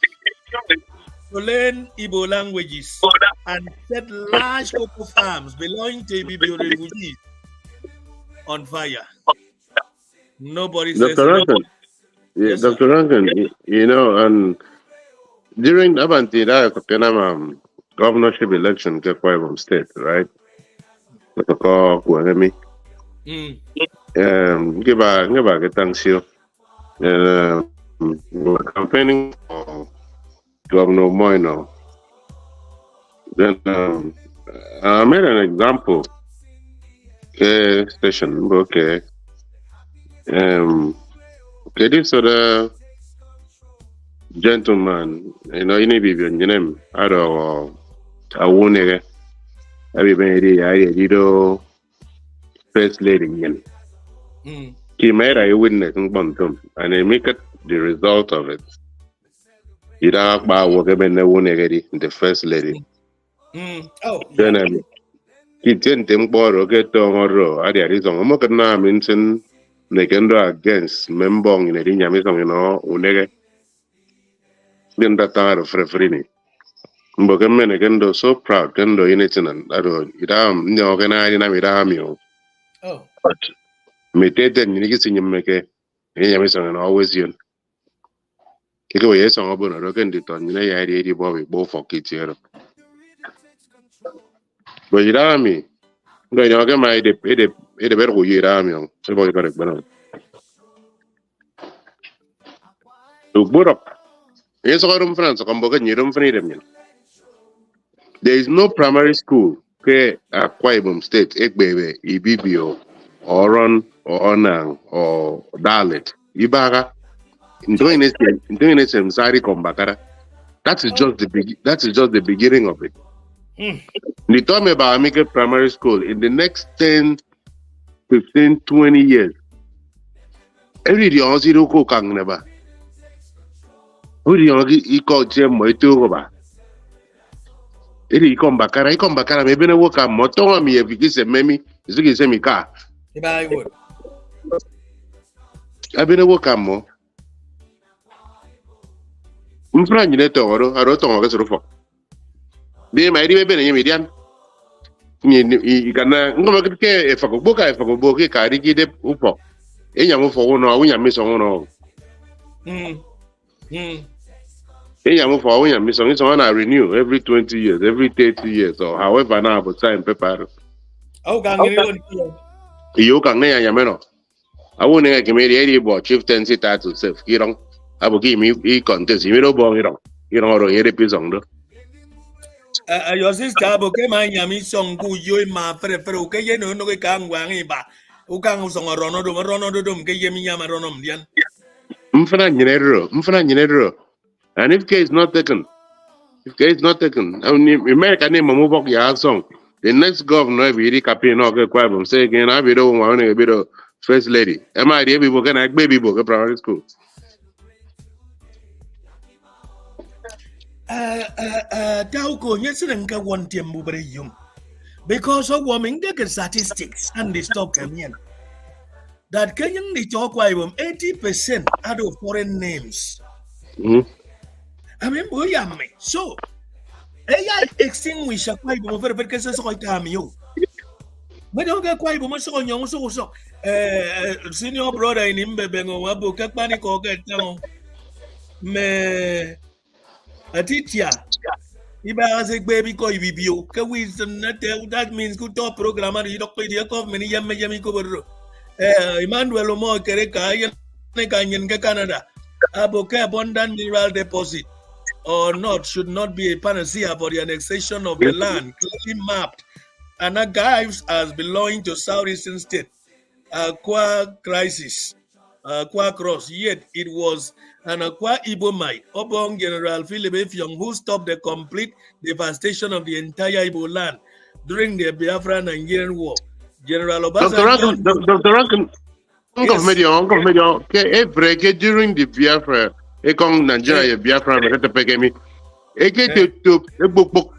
to learn Igbo languages and set large cocoa farms belonging to Ibibio refugees on fire. Nobody says Dr. Rankin, Yeah, Yes, sir. Dr. Rankin, and during the governorship election, Kwai State, right? Mm. Give a thanks you. We're campaigning for Governor Moino. Then I made an example. Station, okay. This other gentleman, Ibibio, I don't know, everybody, first lady, Mm. he made a witness in Bantum, and I make it the result of it. You don't about work the first lady. Mm. Oh, yeah. Then he didn't think about get tomorrow. I did reason. I'm not gonna mention Nekendo against Membong in a Dinyamisong, Unege. Then that time of referee. Mbokemen Nekendo so proud, Kendo in it, and I don't, organizing a Oh. but me tete niggas in your make Dinyamisong and always you. Kiko yes on Obuna, Rogan did on the idea Bobby, both for kids here. But you know me. No, get my the better go you ram so boy correct banana. To put up. Yes, I come France, come back and you don't freedom. There is no primary school ke Ibibio State, Ekbebe, Ibibio, or Ron, or Onang, or Dalit. Ibaga. Doing it Sari Kombakara. That is just the beginning of it. Mm. You told me about make a primary school in the next 10, 15, 20 years. Every day on zero ko kang neba. Uri on iko jem mo ito ba. Iri iko mbakara maybe na woka moto mi evikise memi izuki se mi ka. I would. Abene woka mo. Mfra nyine to aro to ngo kesoro fo. Bi ma iri bebe na nyemidian. Ni kana ngoma ke e fako boka ka ri gide upo. Enya mo fo wono awunya mi so wono. It's on I renew every 20 years, every 30 years, or however now but time paper. Oh, gang you. You can name Yameno. I won't make a about chieftaincy title self. You don't. I will give me a contest. You don't bong it on. You don't hear the piece on the. Your sister, okay, my yami song, who you in my friend, okay, you know, no, we can't wang ba. Who can't song a Ronaldo, get Yami Yamaronum, Dian. Mfana Genero. And if case not taken, I mean, American name move up your song. The next governor will be campaign or get say again, I be the one a bit of first lady. Am I the people can baby book a primary school? Tauko, yes, and can want him over young. Because of woman get statistics and they stop Kenyan. That Kenyan they talk why 80% out of foreign names. I mean, boy, so AI extinguish a quite over because it's like you. But don't get quite much on your so. Senior brother in Imbebengo, Wabu, Kakpani, or get down. Me Atitia. Ibasi baby ko Ibibio. That means good top programmer. You don't pay the government. Yami cover. Emmanuel Omo Kereka, Yanaka, Canada. Aboke abundant mineral deposit or not should not be a panacea for the annexation of the land clearly mapped and archives as belonging to southeastern state. Aqua crisis, Aqua cross. Yet it was an Aqua Ibomite, Obong General Philip Effiong, who stopped the complete devastation of the entire Ibo land during the Biafra-Nigerian War. General Abasi-Enyon. Dr. Rankin, Uncle Medio, every during the Biafra, Nigeria, Biafra, Pegami, to a book,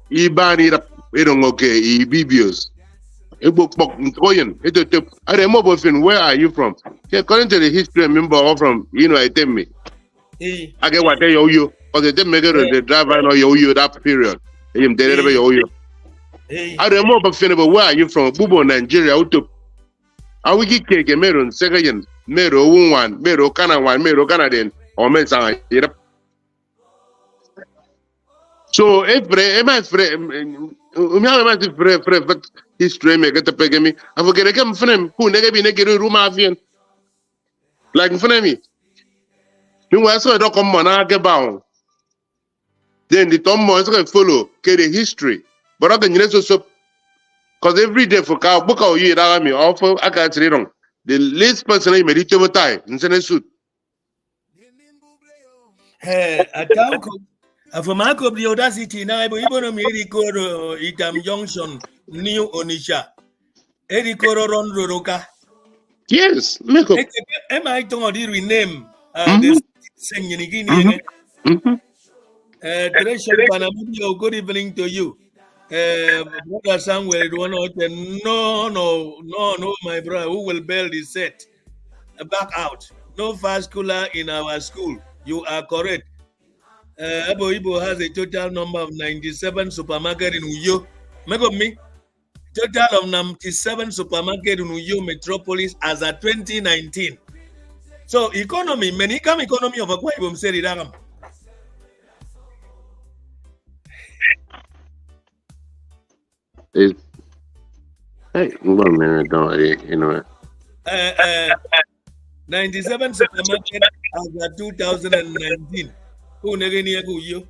Ibani, Ibibios, a book, Toyan, I don't know where are you from? According to the history, remember from, I tell me. I get what they owe you, or they didn't make it the driver, no, you owe you that period. They never owe you. I don't know, but where are you from? Bubo, Nigeria, I will get cake, Cameroon, second, mero one, mero kana one, mero Canadian, or Mesa. So, every history make it a pegamy. I forget a come from who never be naked room avian. Like in front of me. You were so don't come on, I get bound. Then the Tom is going to follow, carry history. But I can so because every day for car book or you me offer I can't read on. The least person I made it over time in Senate suit. Afomako the audacity na ibo no mi koro Itam Junction New Onisha. Koro Ron Roroka. Yes, make up. Am I to rename this singing? Good evening to you. Brother Samuel, no, my brother, who will bail the set? Back out. No fast cooler in our school. You are correct. Abasi-Ibom has a total number of 97 supermarkets in Uyo. Make up me. Total of 97 supermarkets in Uyo metropolis as of 2019. So economy, many come economy of Abasi-Ibom said it. Hey, 1 minute, don't you know. 97 supermarket as of 2019. Who never near you?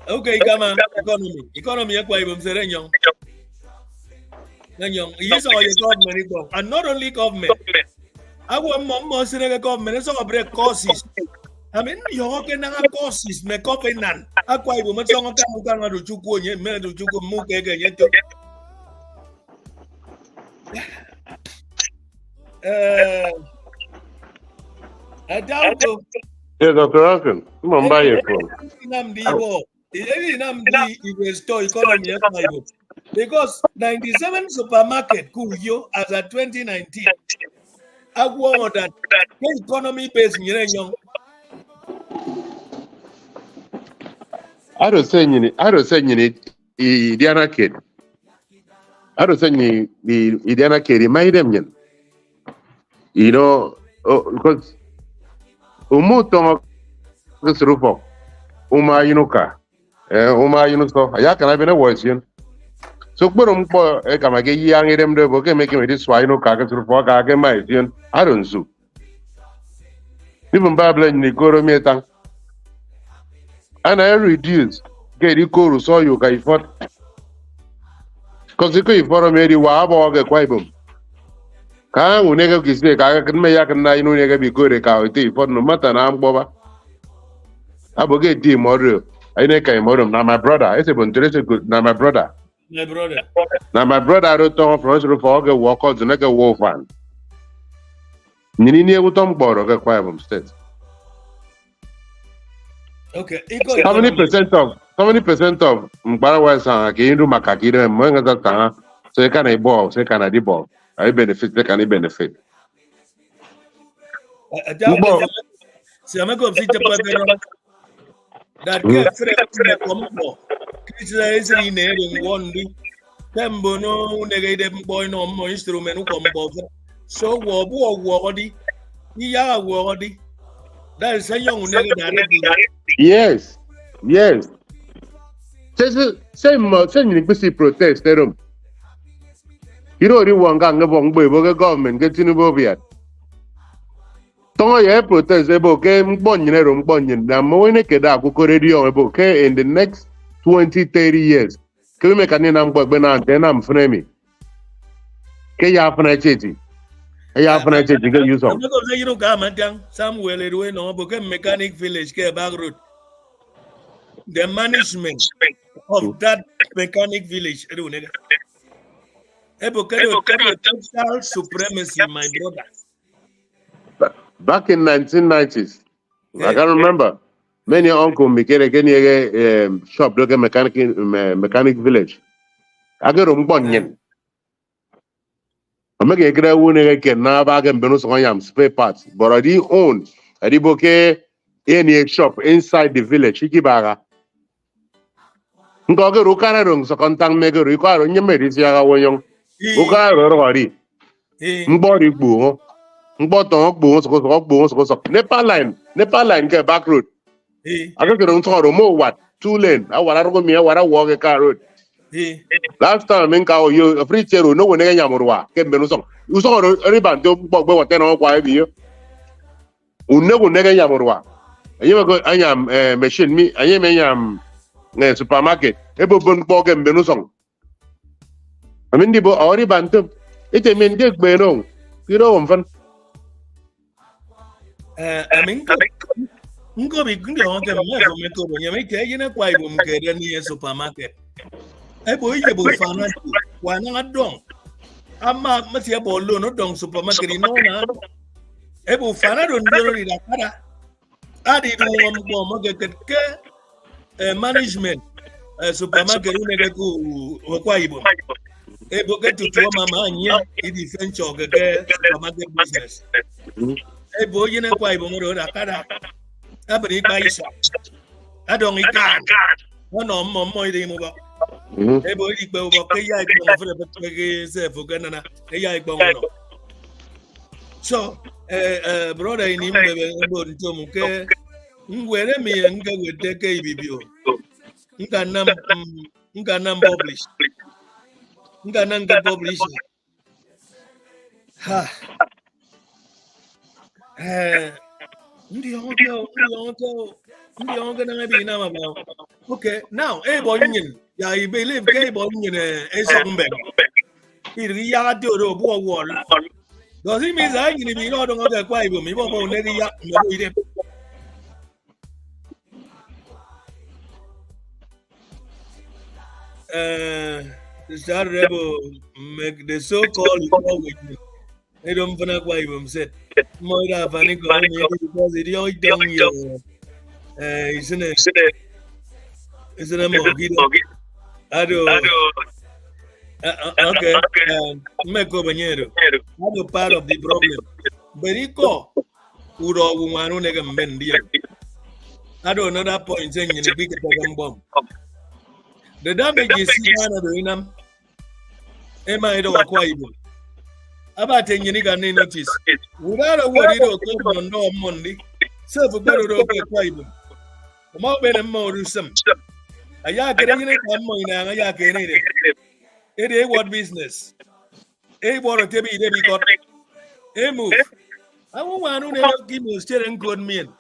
Okay, come on, economy, Abasi-Ibom said, young. Yes, all your government, and not only government. I want more government, it's all break courses. I mean, you're going to have courses, make up in none. Abasi-Ibom, it's all going to go and you go move again. I doubt. Yeah, Dr. Alkin, come on, buy your phone. Because 97 supermarket Kuyo as of 2019. I want that economy based in young. I don't say you need Indiana kid. I don't say you Indiana kid, my them. You know, because Umutongo Rufo, Uma Yunuka, Uma Yunuso, Ayakan, I've been a voice. So, put on for a Kamaki young them the book and making this swine or carcass Rufo, I don't sue. Even Babylon Nicoro Metan. And I reduce, get you go to saw you guy for. Because you could for me, Wab or get Abasi-Ibom. Can we never get sick? I can make a nine never be good at our tea for no matter. I'm Boba. I will get tea model. I think I'm modern. Now, my brother, I say, good. Now, my brother. My brother. Now, my brother, I don't talk for us to walk out to make a wolf one. Nini would talk about Abasi-Ibom State. Okay. How many percent of Mbarawa can you do Makakira and Manga? So you can a ball, so can a ball. I benefit, they can benefit. That get criticizing in one day. Tembono negative boy no more instrument who come above. So wordy. Yeah, wordy. That is a young negative. Yes. Same you protest. You know the one gang of the government getting involved yet. Don't you protest about game bonyin na moine keda ko radio about in the next 20-30 years. Can we make an number bena then I'm frame? Can you have an HT? You have an HT get use of. You know come Samuel Edwin no because mechanic village ke back road. The management of that mechanic village total supremacy, my brother. Back in 1990s, I can remember many uncle make a shop look at mechanic village. I got on bonyen. I make a great one again now back in Benos spare parts, but I didn't own. I did book any shop inside the village. Ikibaga. Ngoge rukana rung so kontang mega rukaro nyemedi siya kawonyong. Rukaro rori. Mbori buho. Mboto go Nepal line ke back road. Aga ke don't throw mo what 2 lane. I wara go me wara walk a car road. Last time in ka you a free chero no one nyamurwa ke benu song. You saw riban do gbogbo wa ten on kwa bi yo. Unnego nega nyamurwa. Anyema go anyam machine mi anyema anyam supermarket. Ebo bon bo ke benu song. Amin di bo ori bantu. Ite men de gbenong. Kiro omfan. Amin Ngo bi kundi honke mmezo metobo nyame ke yene kwa Ibom ke ni supermarket. Ebo ije bo fana wana ngadong. Ama masi ebo lo no dong supermarket no na. Ebo fana do ndoro ri dakara. Adi do mo ke management supermarket une ku kwa Ibom. Ebo ke tutu mama anya idi venture ke supermarket business. Ebo yene kwa Ibom do dakara. Abri paisa. Adong ikan. Ono mo ide mo ba. Ebo igbe wo ke ya igbe mo fere ke se fo kana na. E ya igbe no. So, brother ini mbebe ebo nto mu ke ngwere mi nga wede ke Ibibio. Nga nam publish. Nga publish. Ha. Ndi onke na ngabi na mabao. Okay, now nyin ya I believe ke nyin esombe. Iri ya do bo wall. Does it mean that nyin bi no do ngoke kwa Ibom mi bo ne ya mo ide. Start rebel make the so-called with I don't wanna kwa Ibom said. More funny because it all done your isn't it more okay make over here part of the problem Beriko uro wumanu nega mbendi another point saying in a big bomb the damage is doing Emma do kwa Ibom about 10 years ago, notice. Without a word, it will come on Monday. Self-begotten kwa Ibom. Mo bene mo rusem. Aya kere ni mo ina aya kere ni. It what business. What to be there because move. I want to never give me steering good mean.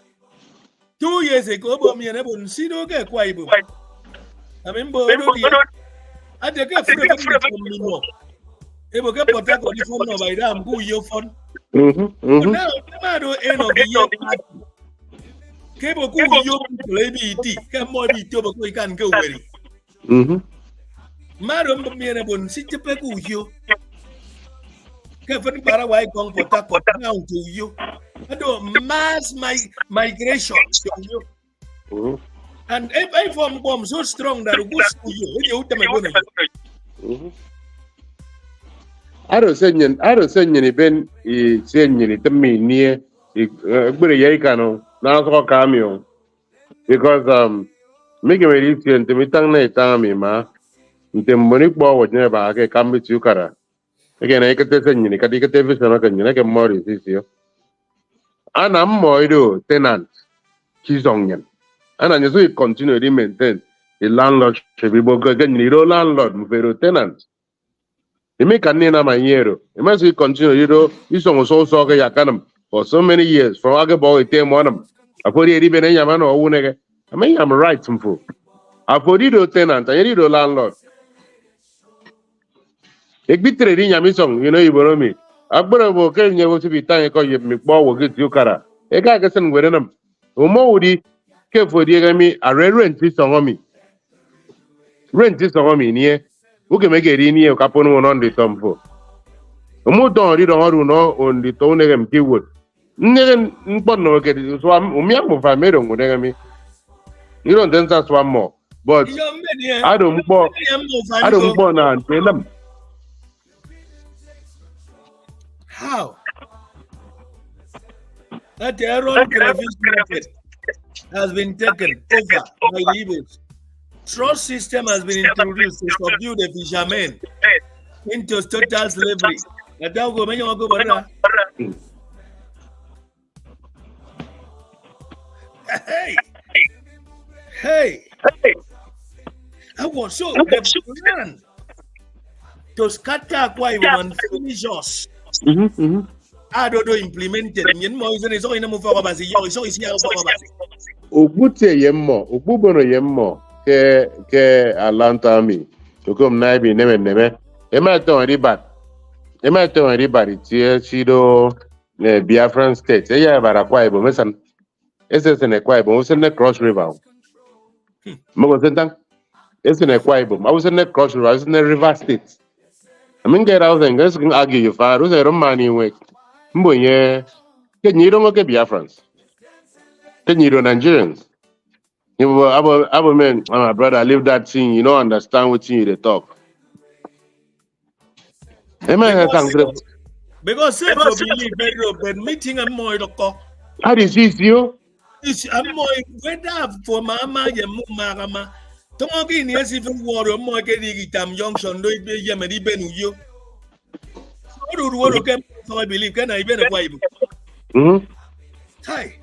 2 years ago, but me and Ebon see no get kwa Ibom. I mean, I take a free from me more. Ebo ke protect the phone no by them who your phone. Now, no end of the year. Kebo ku yo play ke mo bi to ko ikan ke weri. Maro me ne bon si te pe ku yo. Ke fani para wai kong protect now to you. Ado mass migration to you. And if form bomb so strong that go to you utame bona. I don't say any ben I say any to me near but a cano now so cameo because make me listen to me tongue night time ma the money ball would never I come with you cara again I could tell you can take a television I can more this year and I'm more tenant she's on and I just continue to maintain the landlord should be book again you landlord very tenant. You make a name my year. You must continue, you so yakanum for so many years from Agabo, it came one of them. I put it even in Yaman or Unega. I mean, I'm right, some fool. I put it to tenant, I need a landlord. It be trading Yamisong, you borrow me. I put a vocation you to be time because you make more will get you cara. A guy gets in with them. Umodi, care for the me, a rent this on me. Rent this on me near. Who can make it in here? Capone on the thumb for. A motor did on the tone and keyword. Never no get it. So I'm Umiamo Famero, whatever me. You don't then that's one more. But I don't born and tell them. How? That the Aaron crayfish market has been taken over by the Igbos. Trust system has been introduced to subdue the fishermen into total slavery. Hey. I was so the plan to scatter Akwa Ibom and finish us. I don't know implemented. You know, it's all in a move for Abasi. So it's here for Abasi. Ubute yemmo, ububono yemmo, ke Atlanta mi. Tukum naibi neme. Ema to ribat itie chido Biafran state. Eya bara Akwa Ibom mesan. Ese ne Akwa Ibom, ese ne Cross River. Mo sentang. Ese ne Akwa Ibom, I was in the Cross River, I was in the River State. I mean get out and guys can argue you far, who's a Romani way. Mboye, can you don't look at Biafrans? Can you do Nigerians? You know, man, my brother, I live that thing, you don't understand what you they talk. Because say for believe but meeting a more doctor. How is this you? It's a more weather for mama marama. Tomorrow in yes even water more getting tam junction, do it be Yamadi Benuyo. So I believe can I be a Bible? Hi.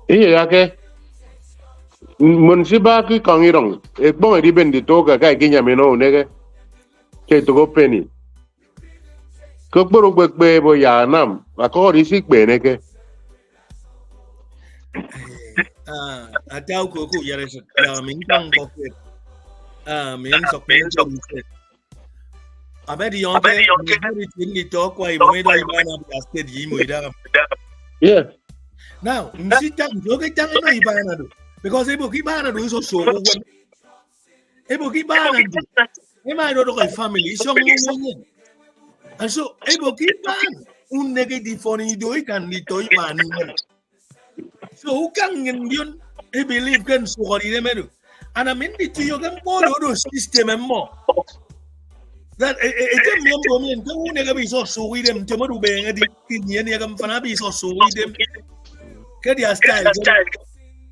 Yeah, okay. Munsiba ki kangirong. Ekbong riben di toga kay kinyamino nege. Kay to go penny. Kokboro gbegbe bo ya nam. Ako risik be nege. Atau koko yare sa mintang koket. Min sok min Abedi yonke ni to kwa Ibom do ibana state yimu ida. Yeah. Now, msita njoke tanga na ibana do. Because ebo kibana do so so. Ebo kibana do. Ema do ko family so ngwe. And so ebo kibana un negative for ni do ikan ni to ibana. So who can yun I believe can so ko ni medo. And I mean to you can follow do system mo. That it member me and who never be so with them tomorrow being a Indian yagam fanabi so with them. Kedia style.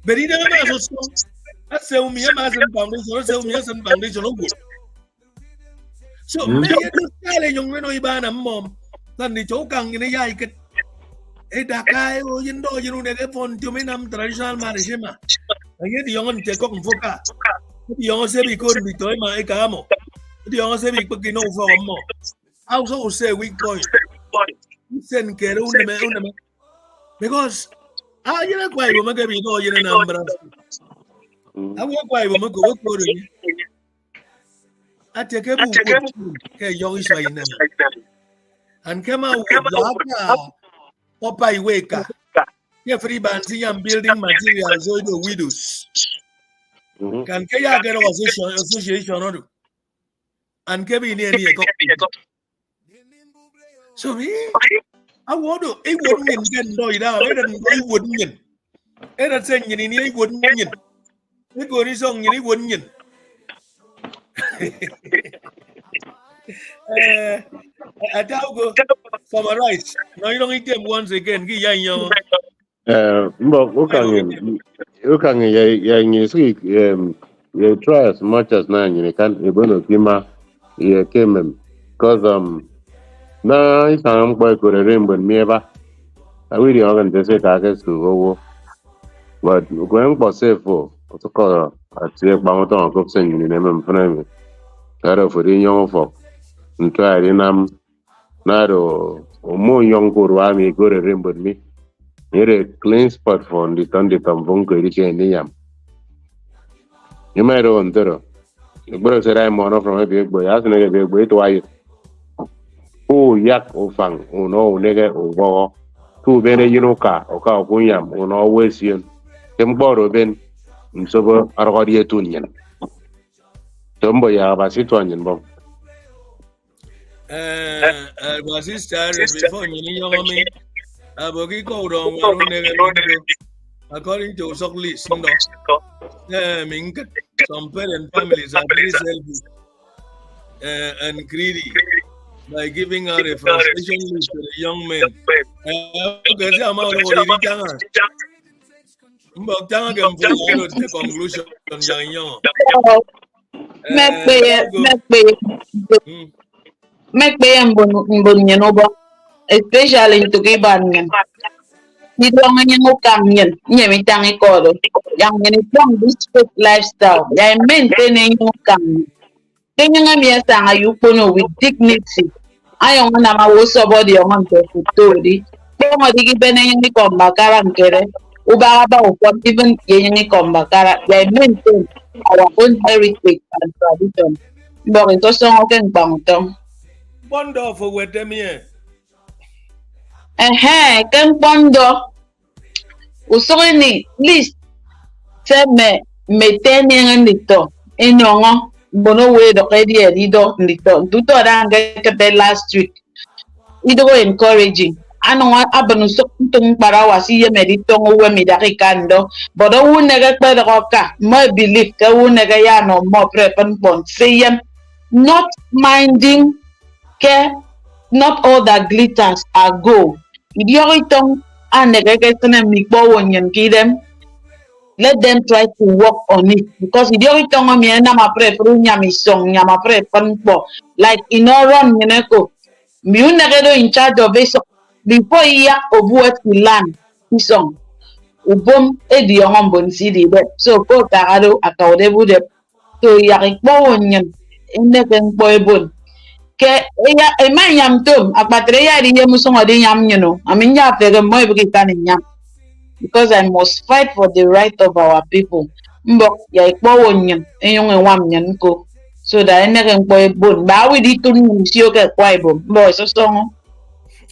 But he never has so that's a me as a foundation. So me style young men ibana mom. Then the chokang in a yike. A dakai or you know never phone to me traditional marishima. I get the young take up foka. The young say we couldn't be toy my ekamo. The young say we could no for more. I also say weak point. Send Kerun because you know why we make a bit of your number. I walk by we make a work for you. I take a book, young Israel, and come out with Popeye Waker. Yeah, free banting and building materials, all the widows. Can Kaya get association or and Kevin near so me, I want to it wouldn't get no it wouldn't. Era saying it wouldn't. It go this song it wouldn't. I go summarize. Now you don't eat them once again. You try as much as now you can you came because na isang boy ko rin bon mieba I really organize targets to go but going for safe for to call at the bang to send you name and friend that for the young folk and try in na do more young ko mi go rin bon mi here a clean spot for the tambong ko ni yam you might on there you better say I'm one from a big boy as a big boy to why o yak o fang o no nigga o go tu bene yinuka o ka o yam o no always yin tem boro ben so argodi tunyen tombo ya basi tunyen bo basi star before you know me abogi ko do according to sok list no some parent families are very selfish and greedy by giving out a frustration list to the young men. Okay, I'm out of the but down again for the conclusion on young. Make pay and especially to give banyan. Dito nga yung ukang yun. Nye mitang ikodo. Yang ganitong this fake lifestyle. Yang maintain yung ukang. Kanya nga miya sa nga yupuno with dignity. Ayaw nga na mawuso body yung mga tuturi. Kaya nga digibe na yung ikomba karang kere. Uba ba upon even yung ikomba karang. Yang maintain our own heritage and tradition. Bakit ito sa nga keng pangtong. Bondo for with them here. Keng pondo. Usoro ni list. Se me teni nga nito. Inongo. Bono we do kedi edido nito. Tuto aranga kete last week. Ido go encouraging. Ano nga abanu sok tung parawa si ye medito ngo mi daki kando. Bodo wunega kwa ka. My belief ka wunega ya no mo prepan pon. Say not minding ke not all that glitters are gold. Idio itong anega kete mi po wonyan kidem. Let them try to work on it because idio itong mi na ma prepru nyami song nyama prepan po. Like inoron mineko. Mi unega in charge of it. Before iya obuet land isong ubom edi yon bon sidi be so ko tagado akawde bude to yaki bawonyen ene ken boybon ke iya e manyam tom apatre ya di yemusong odi nyam nyino aminya fege moy bugi nyam because I must fight for the right of our people mbok ya ikbawonyen enyong enwam nyen ko so da ene ken boybon ba we di tun musio ke kwaibom boy so songo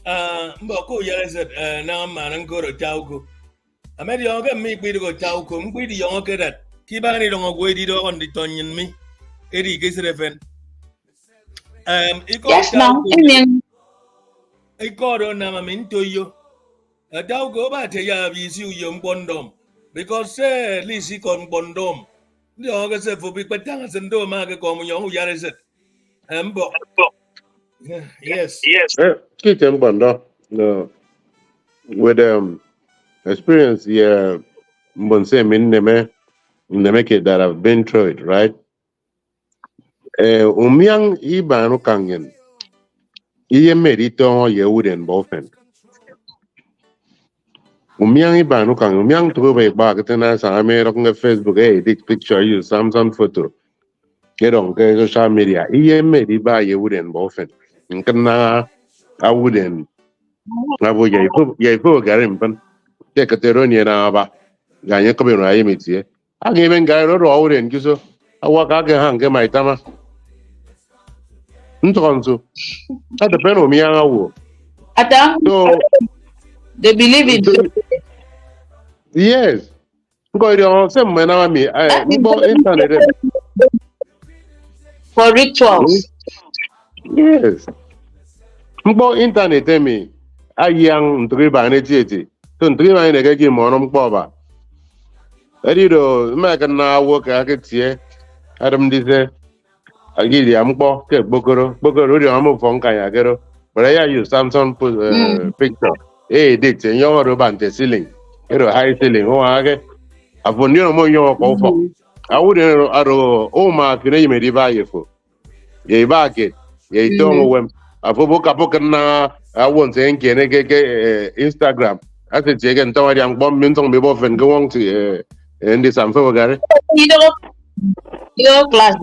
Mboko yareset na manan goro tauko. Amedi yonke mi kwidi go tauko. Mkwidi yonke that. Kibani dongo gwedi do on the tonyin mi. Eri gesrefen. Yes, no. Iko do na maminto yo. Tauko ba te ya bisi uyo mbondom. Because say lisi kon mbondom. Ndi yonke se fubi kwetanga sendo mage komu yongu yareset. Mbok. Yes. Kitem Bondo, with experience here, Mbonse Neme that have been through it, right? Umyang ibanu kangen, iye merito ye wooden bofen. Umyang ibanu kangen, umyang tuwe bag tena sa amero kung Facebook, this picture use some photo. Get on social media, iye meriba ye wooden bofen. Nkana I wouldn't. I would garim pen. Take a terronian aba. Ganya come in I meet here. I gave in guy or over and so I walk out and hang my tama. Ntonso. At the pen of me, I will. So They believe in yes. Because on some when I mean, I internet for rituals. Yes. Mpo internet emi ayang ntriba netiti to ntriba ine ke mo no mpo ba edido ma ka na wo ka ke tie adam dize agili ampo ke bokoro ri amu fon kan ya gero but I use Samsung picture dit yo ro ban te ceiling ero high ceiling o age afoni no mo yo ko fo awude aro o ma kire me di ba yefo ye ba ke ye tongo wem afobo kapo na awon se nkene ke Instagram ase jege ntawari ang bom min tong be bo fen go won ti ndi samfo gare Your class.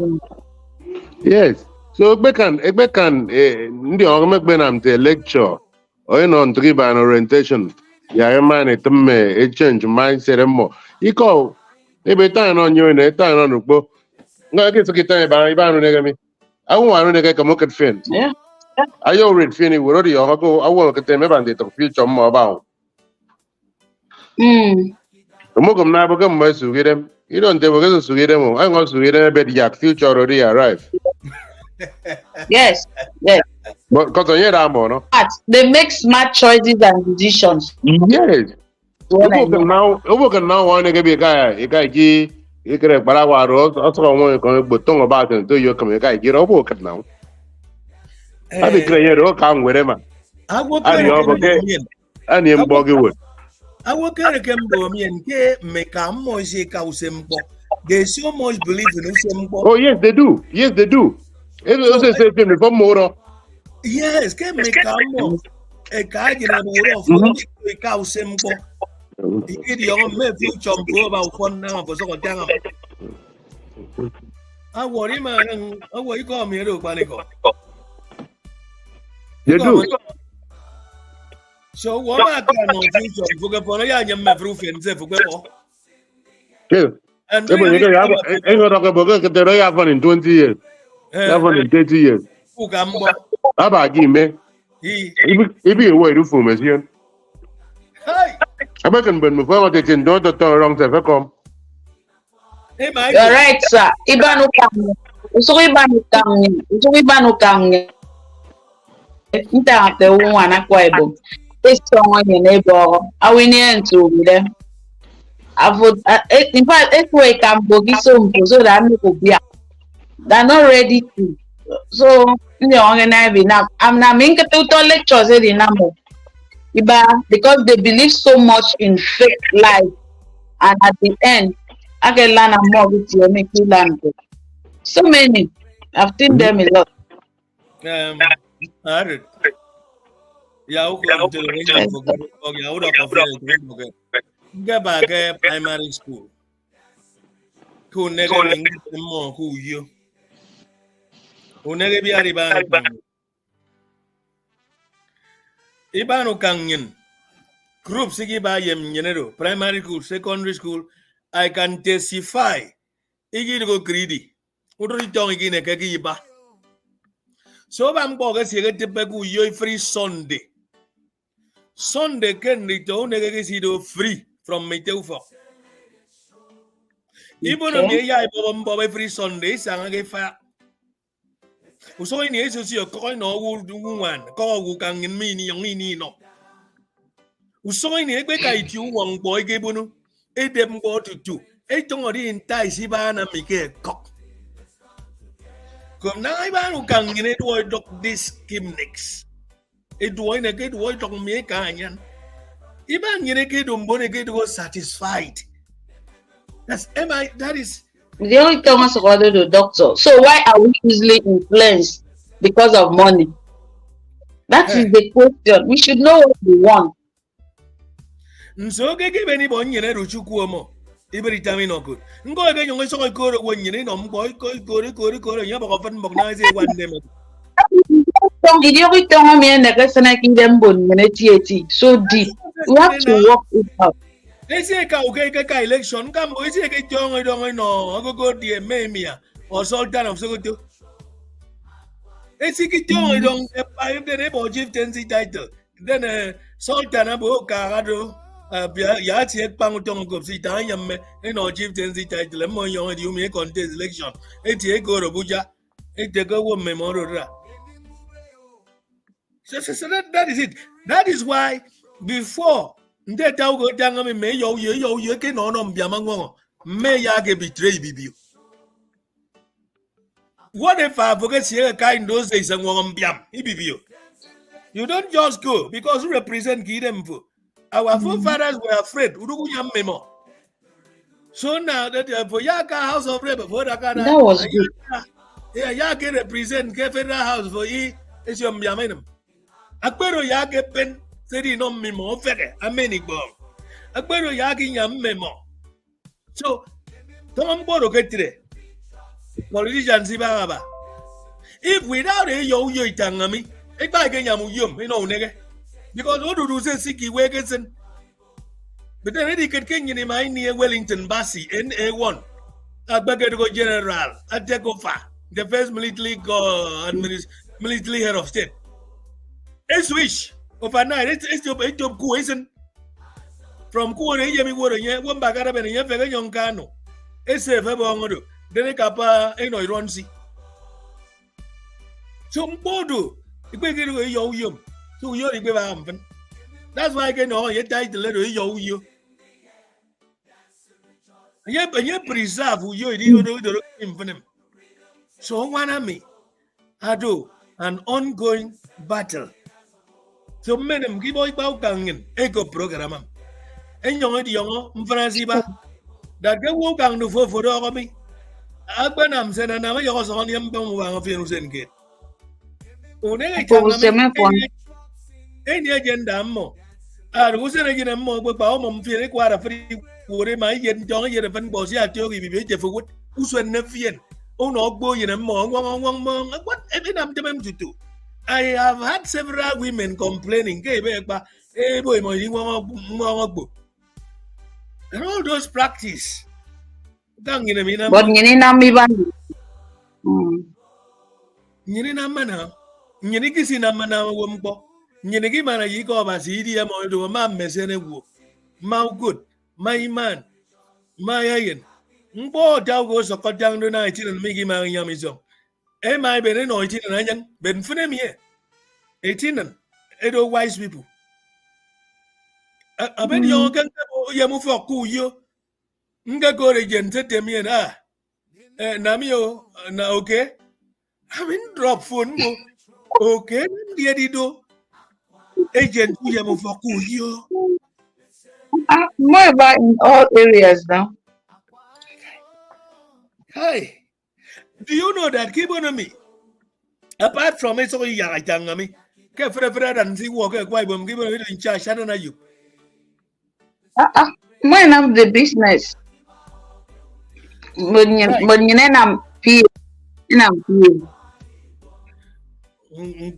yes so bekan ndi o mekbe nam te lecture o no triban orientation ya man etme change mindset mo iko ebe tan no nyo ne tan no nugbo nga ke so kitan ba no negami awu anu ne ka mo ket fen Yeah. ayo read fini woro di o ko awu ke te me ban de to future mo ba mo kom na bo ke mo su gidem you don't dey bo ke su gidem mo ai ngo su gidem be di future already arrive Yes. but cause on yera mo no But they make smart choices and decisions. yes obo kan now one ke be ka e ka ki e kre para wa ro o so mo ko bo tongo ba ten to yo kam e ka ki ro bo kan now abi kre yero ka ngwere ma ani o bo ke ani mbo ge wo Awo kere kembo mien ke meka mo je ka usembo. They so much believe in usembo. oh yes they do even also say film from moro Yes, ke meka mo e ka jina moro fo ka usembo. Ikidi young me future about one now for so down. I worry man, I worry come here to Panico. You do. So what I can on future for the Ponia and roof and say for Yeah. and Ain't gonna talk about it. They have one in 20 years. They have one in 30 years. who can buy How about you, man? he If you wait for me, here. hey I can bring me forward. They can don't turn around. They come. hey my You're right, sir. Ibanu kang. Usuri ibanu kang. Usuri ibanu kang. Nta ate uwana kwa Ibom. Eso onye nebo. Awini entu bile. In fact, if we can bogi so that I'm not they're not ready to. So I'm not making tutor lectures in Namo. Because they believe so much in fake life, and at the end, I can learn more with you, make you learn. So many, I've seen them a lot. I read. Yeah, welcome to the region for good. Get back primary school. Who never more who you. Who never be a Ibanu Kanyan. Group Sigi Bayem Yenero, primary school, secondary school. I can testify. Igi go greedy. Udri tong again a kagiba. So I'm bogus here get the bagu yo free Sunday. Sunday can return a free from Meteufa. Even a Maya Bob free Sunday, sang a fire. So in the see a coin or wood one, call who can in me, young no. So in the Ebeka, you one boy gave you, 8 them go to 2. 8 don't entice Ibana make a cock. Come now, Ibanu can get it or dog this Kim next. It won't a good word on me, Kanyan. Iban Yeneke Dumboneke was satisfied. That is. The only Thomas ordered the doctor. So why are we easily influenced because of money? That is the question. We should know what we want. So give anybody in a Ruchukuomo. Every time in good. Go again, you saw a code when you know, boy, go, you have often recognize one name. So deep. We have to work it out. They say okay, election come. We say I don't know. Go dear Mamia or Sultan of Sokoto. They say I don't buy the name of chieftaincy title. Then Sultan Abu Carado, Yati Pangutong of Sitayam, chieftaincy title. And more young, you may contest election. It's a go to Buja. It's a go memorial. So that is it. That is why before. Nde ta ugo tanga me yo ke no no mbiamango me ya ke betray Ibibio. What if I forget here kind those days and mbiam Ibibio? You don't just go because you represent Kidemfo. Our forefathers were afraid. Urugu yam memo. So now that for Yaka House of Rep for That was good. Yeah, Yaka represent Federal House for E is your mbiamenum. Akbero Yaka pen. Seri no memo fere ameni bomb. Agbero yagi yam memo. So Tom Boro Ketire politicians ibaba. If without a yo itangami, a bag yamu yum, nigga. Because what do say Siki Wegerson? But then Eddie Kenyan in my near Wellington Bassi NA1. I beg to go general at Tekofa, the first military military head of state. A swish. Overnight, it's your cohesion from Kuan Yami Warren, one back up and a very young cano. It's a Fabongo, then a capa, a no ronsi. So, Bodo, you can get away yo yum, so you're a good. That's why I can know you title letter yo you. And you preserve who you do infinite. So, one of me, I do an ongoing battle. So menem giboy bau kangen ego program enyo di yongo mfransi ba that get wo kang no for do mi agbanam sena na ma yo so on yam bam wa ngafenu sen get o ne ga chama eni agenda mo Who's again a more about mom feeling quite a free wood in my yen don't yet a fan boss yet to be for what who's a nephew. Oh no, boy in a more what I'm them to do. I have had several women complaining, hey boy, book. And all those practice. But you know me ban. Nina mana, Yinikisi Namana Wumbo, Yiniki mana Yiko Abasi-Ibom or to a man messenewu. Mau good, my man, my ayen. Mbo Dawgos or cut down the 19 and Migi Mariamizo. Am I been in 18 and Ayan? Ben Funem here. 18 and Edo wise people. I bet you can yamu for cool you. Nga go again, set them in Namio, na okay. I mean, drop phone. Okay, dear do. Agent William for cool you. More about in all areas now. Hi. Do you know that keep on me? Apart from it, so young me. Careful and see walk a quiet bomb given it in charge. I don't know you. Mine of the business. But you know, feel.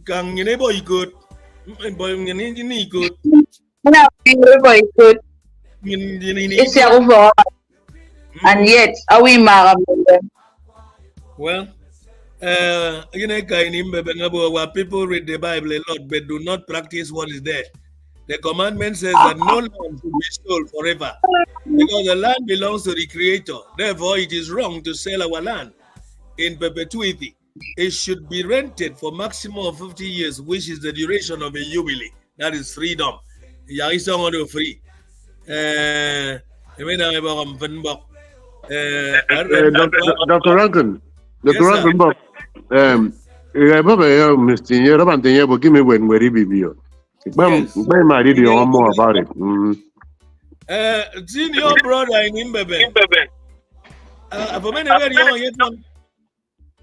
Gang, you know, boy, good. Boy, you need good. No, very good. It's over. And yet, are we married? Well, you know, where people read the Bible a lot but do not practice what is there. The commandment says that no land should be sold forever because the land belongs to the Creator. Therefore, it is wrong to sell our land in perpetuity. It should be rented for maximum of 50 years, which is the duration of a jubilee. That is freedom. Is free. Dr. Rankin, Bob, Mr. Rabantanya, give me when we're Ibibio. When my video more about it. Senior brother in Imbebe. For many very young,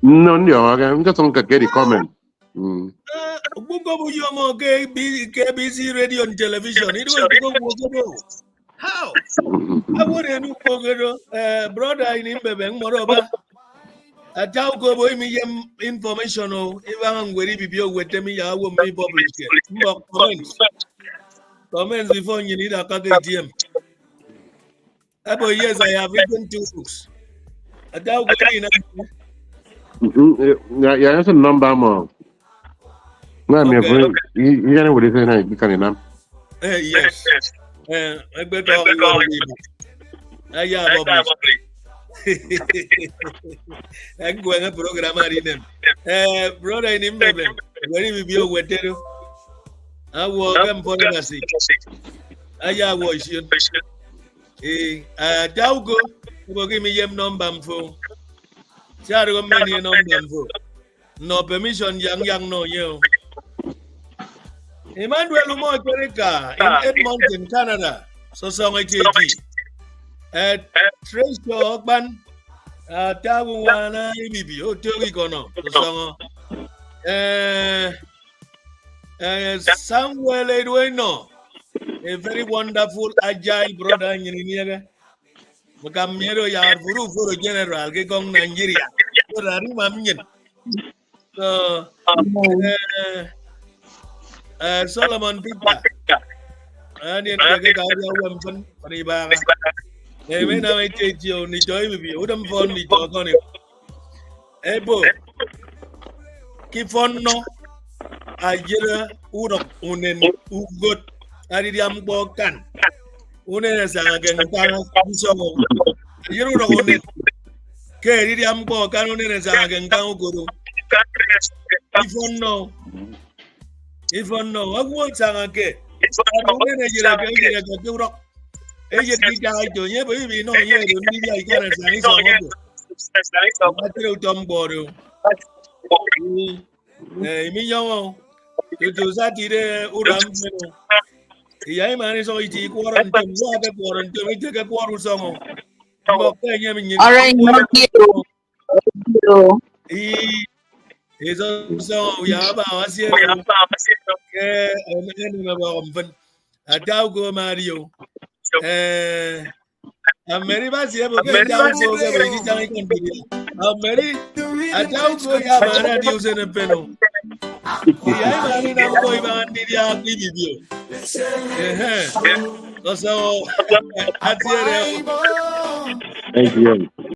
no, I'm just on get a comment. KBC radio and television. It was how? I wouldn't know, brother in Imbebe, moreover. A Tauko boy me information if I'm very Ibibio with me, I won't be published. Comments before you need a KGM. About years I have written 2 books. A Tauko yeah, that's a number more. No, I'm afraid you know what it is. I can't know. Yes. I better all I'm going to program in them. Brother in Imbebe, where we be with you. I will come for the message. I watch you. Daugo, will give me your number for. Shadow many number for. No permission, young, no, you. Emmanuel Umo America in Edmonton, Canada. So, at Treasure Ogban, Tawana Ibibio, Togicono, Samuel Edweno, a very wonderful, agile brother in Nigeria. Macamero Yard for General, Gekong Nigeria. So, Solomon Pita, and in the Riba. When I take you on the joy with you, wouldn't phone me talk on it. Ebo, keep on no. I get Udok Unen Ugot, Aridiam Bokan. Unen Sagagan, so you don't own it. Keridiam Bokan, Unen Sagagan, Guru. If on no, I won't Sangake. Agent died to you, baby, no, yeah, the media can say, Tom Bodo. Emilio, you do that, Uram. The man is always equal and to take a quarter song. All right, he is also Abasi-Enyon Atau go Mario. Ameri basi ebo ke atau go ke bagi jangan ikon dia. Ameri atau go ya mana dia usah peno. Iya mari nampo iban dia Ibibio. So atiere. Thank you.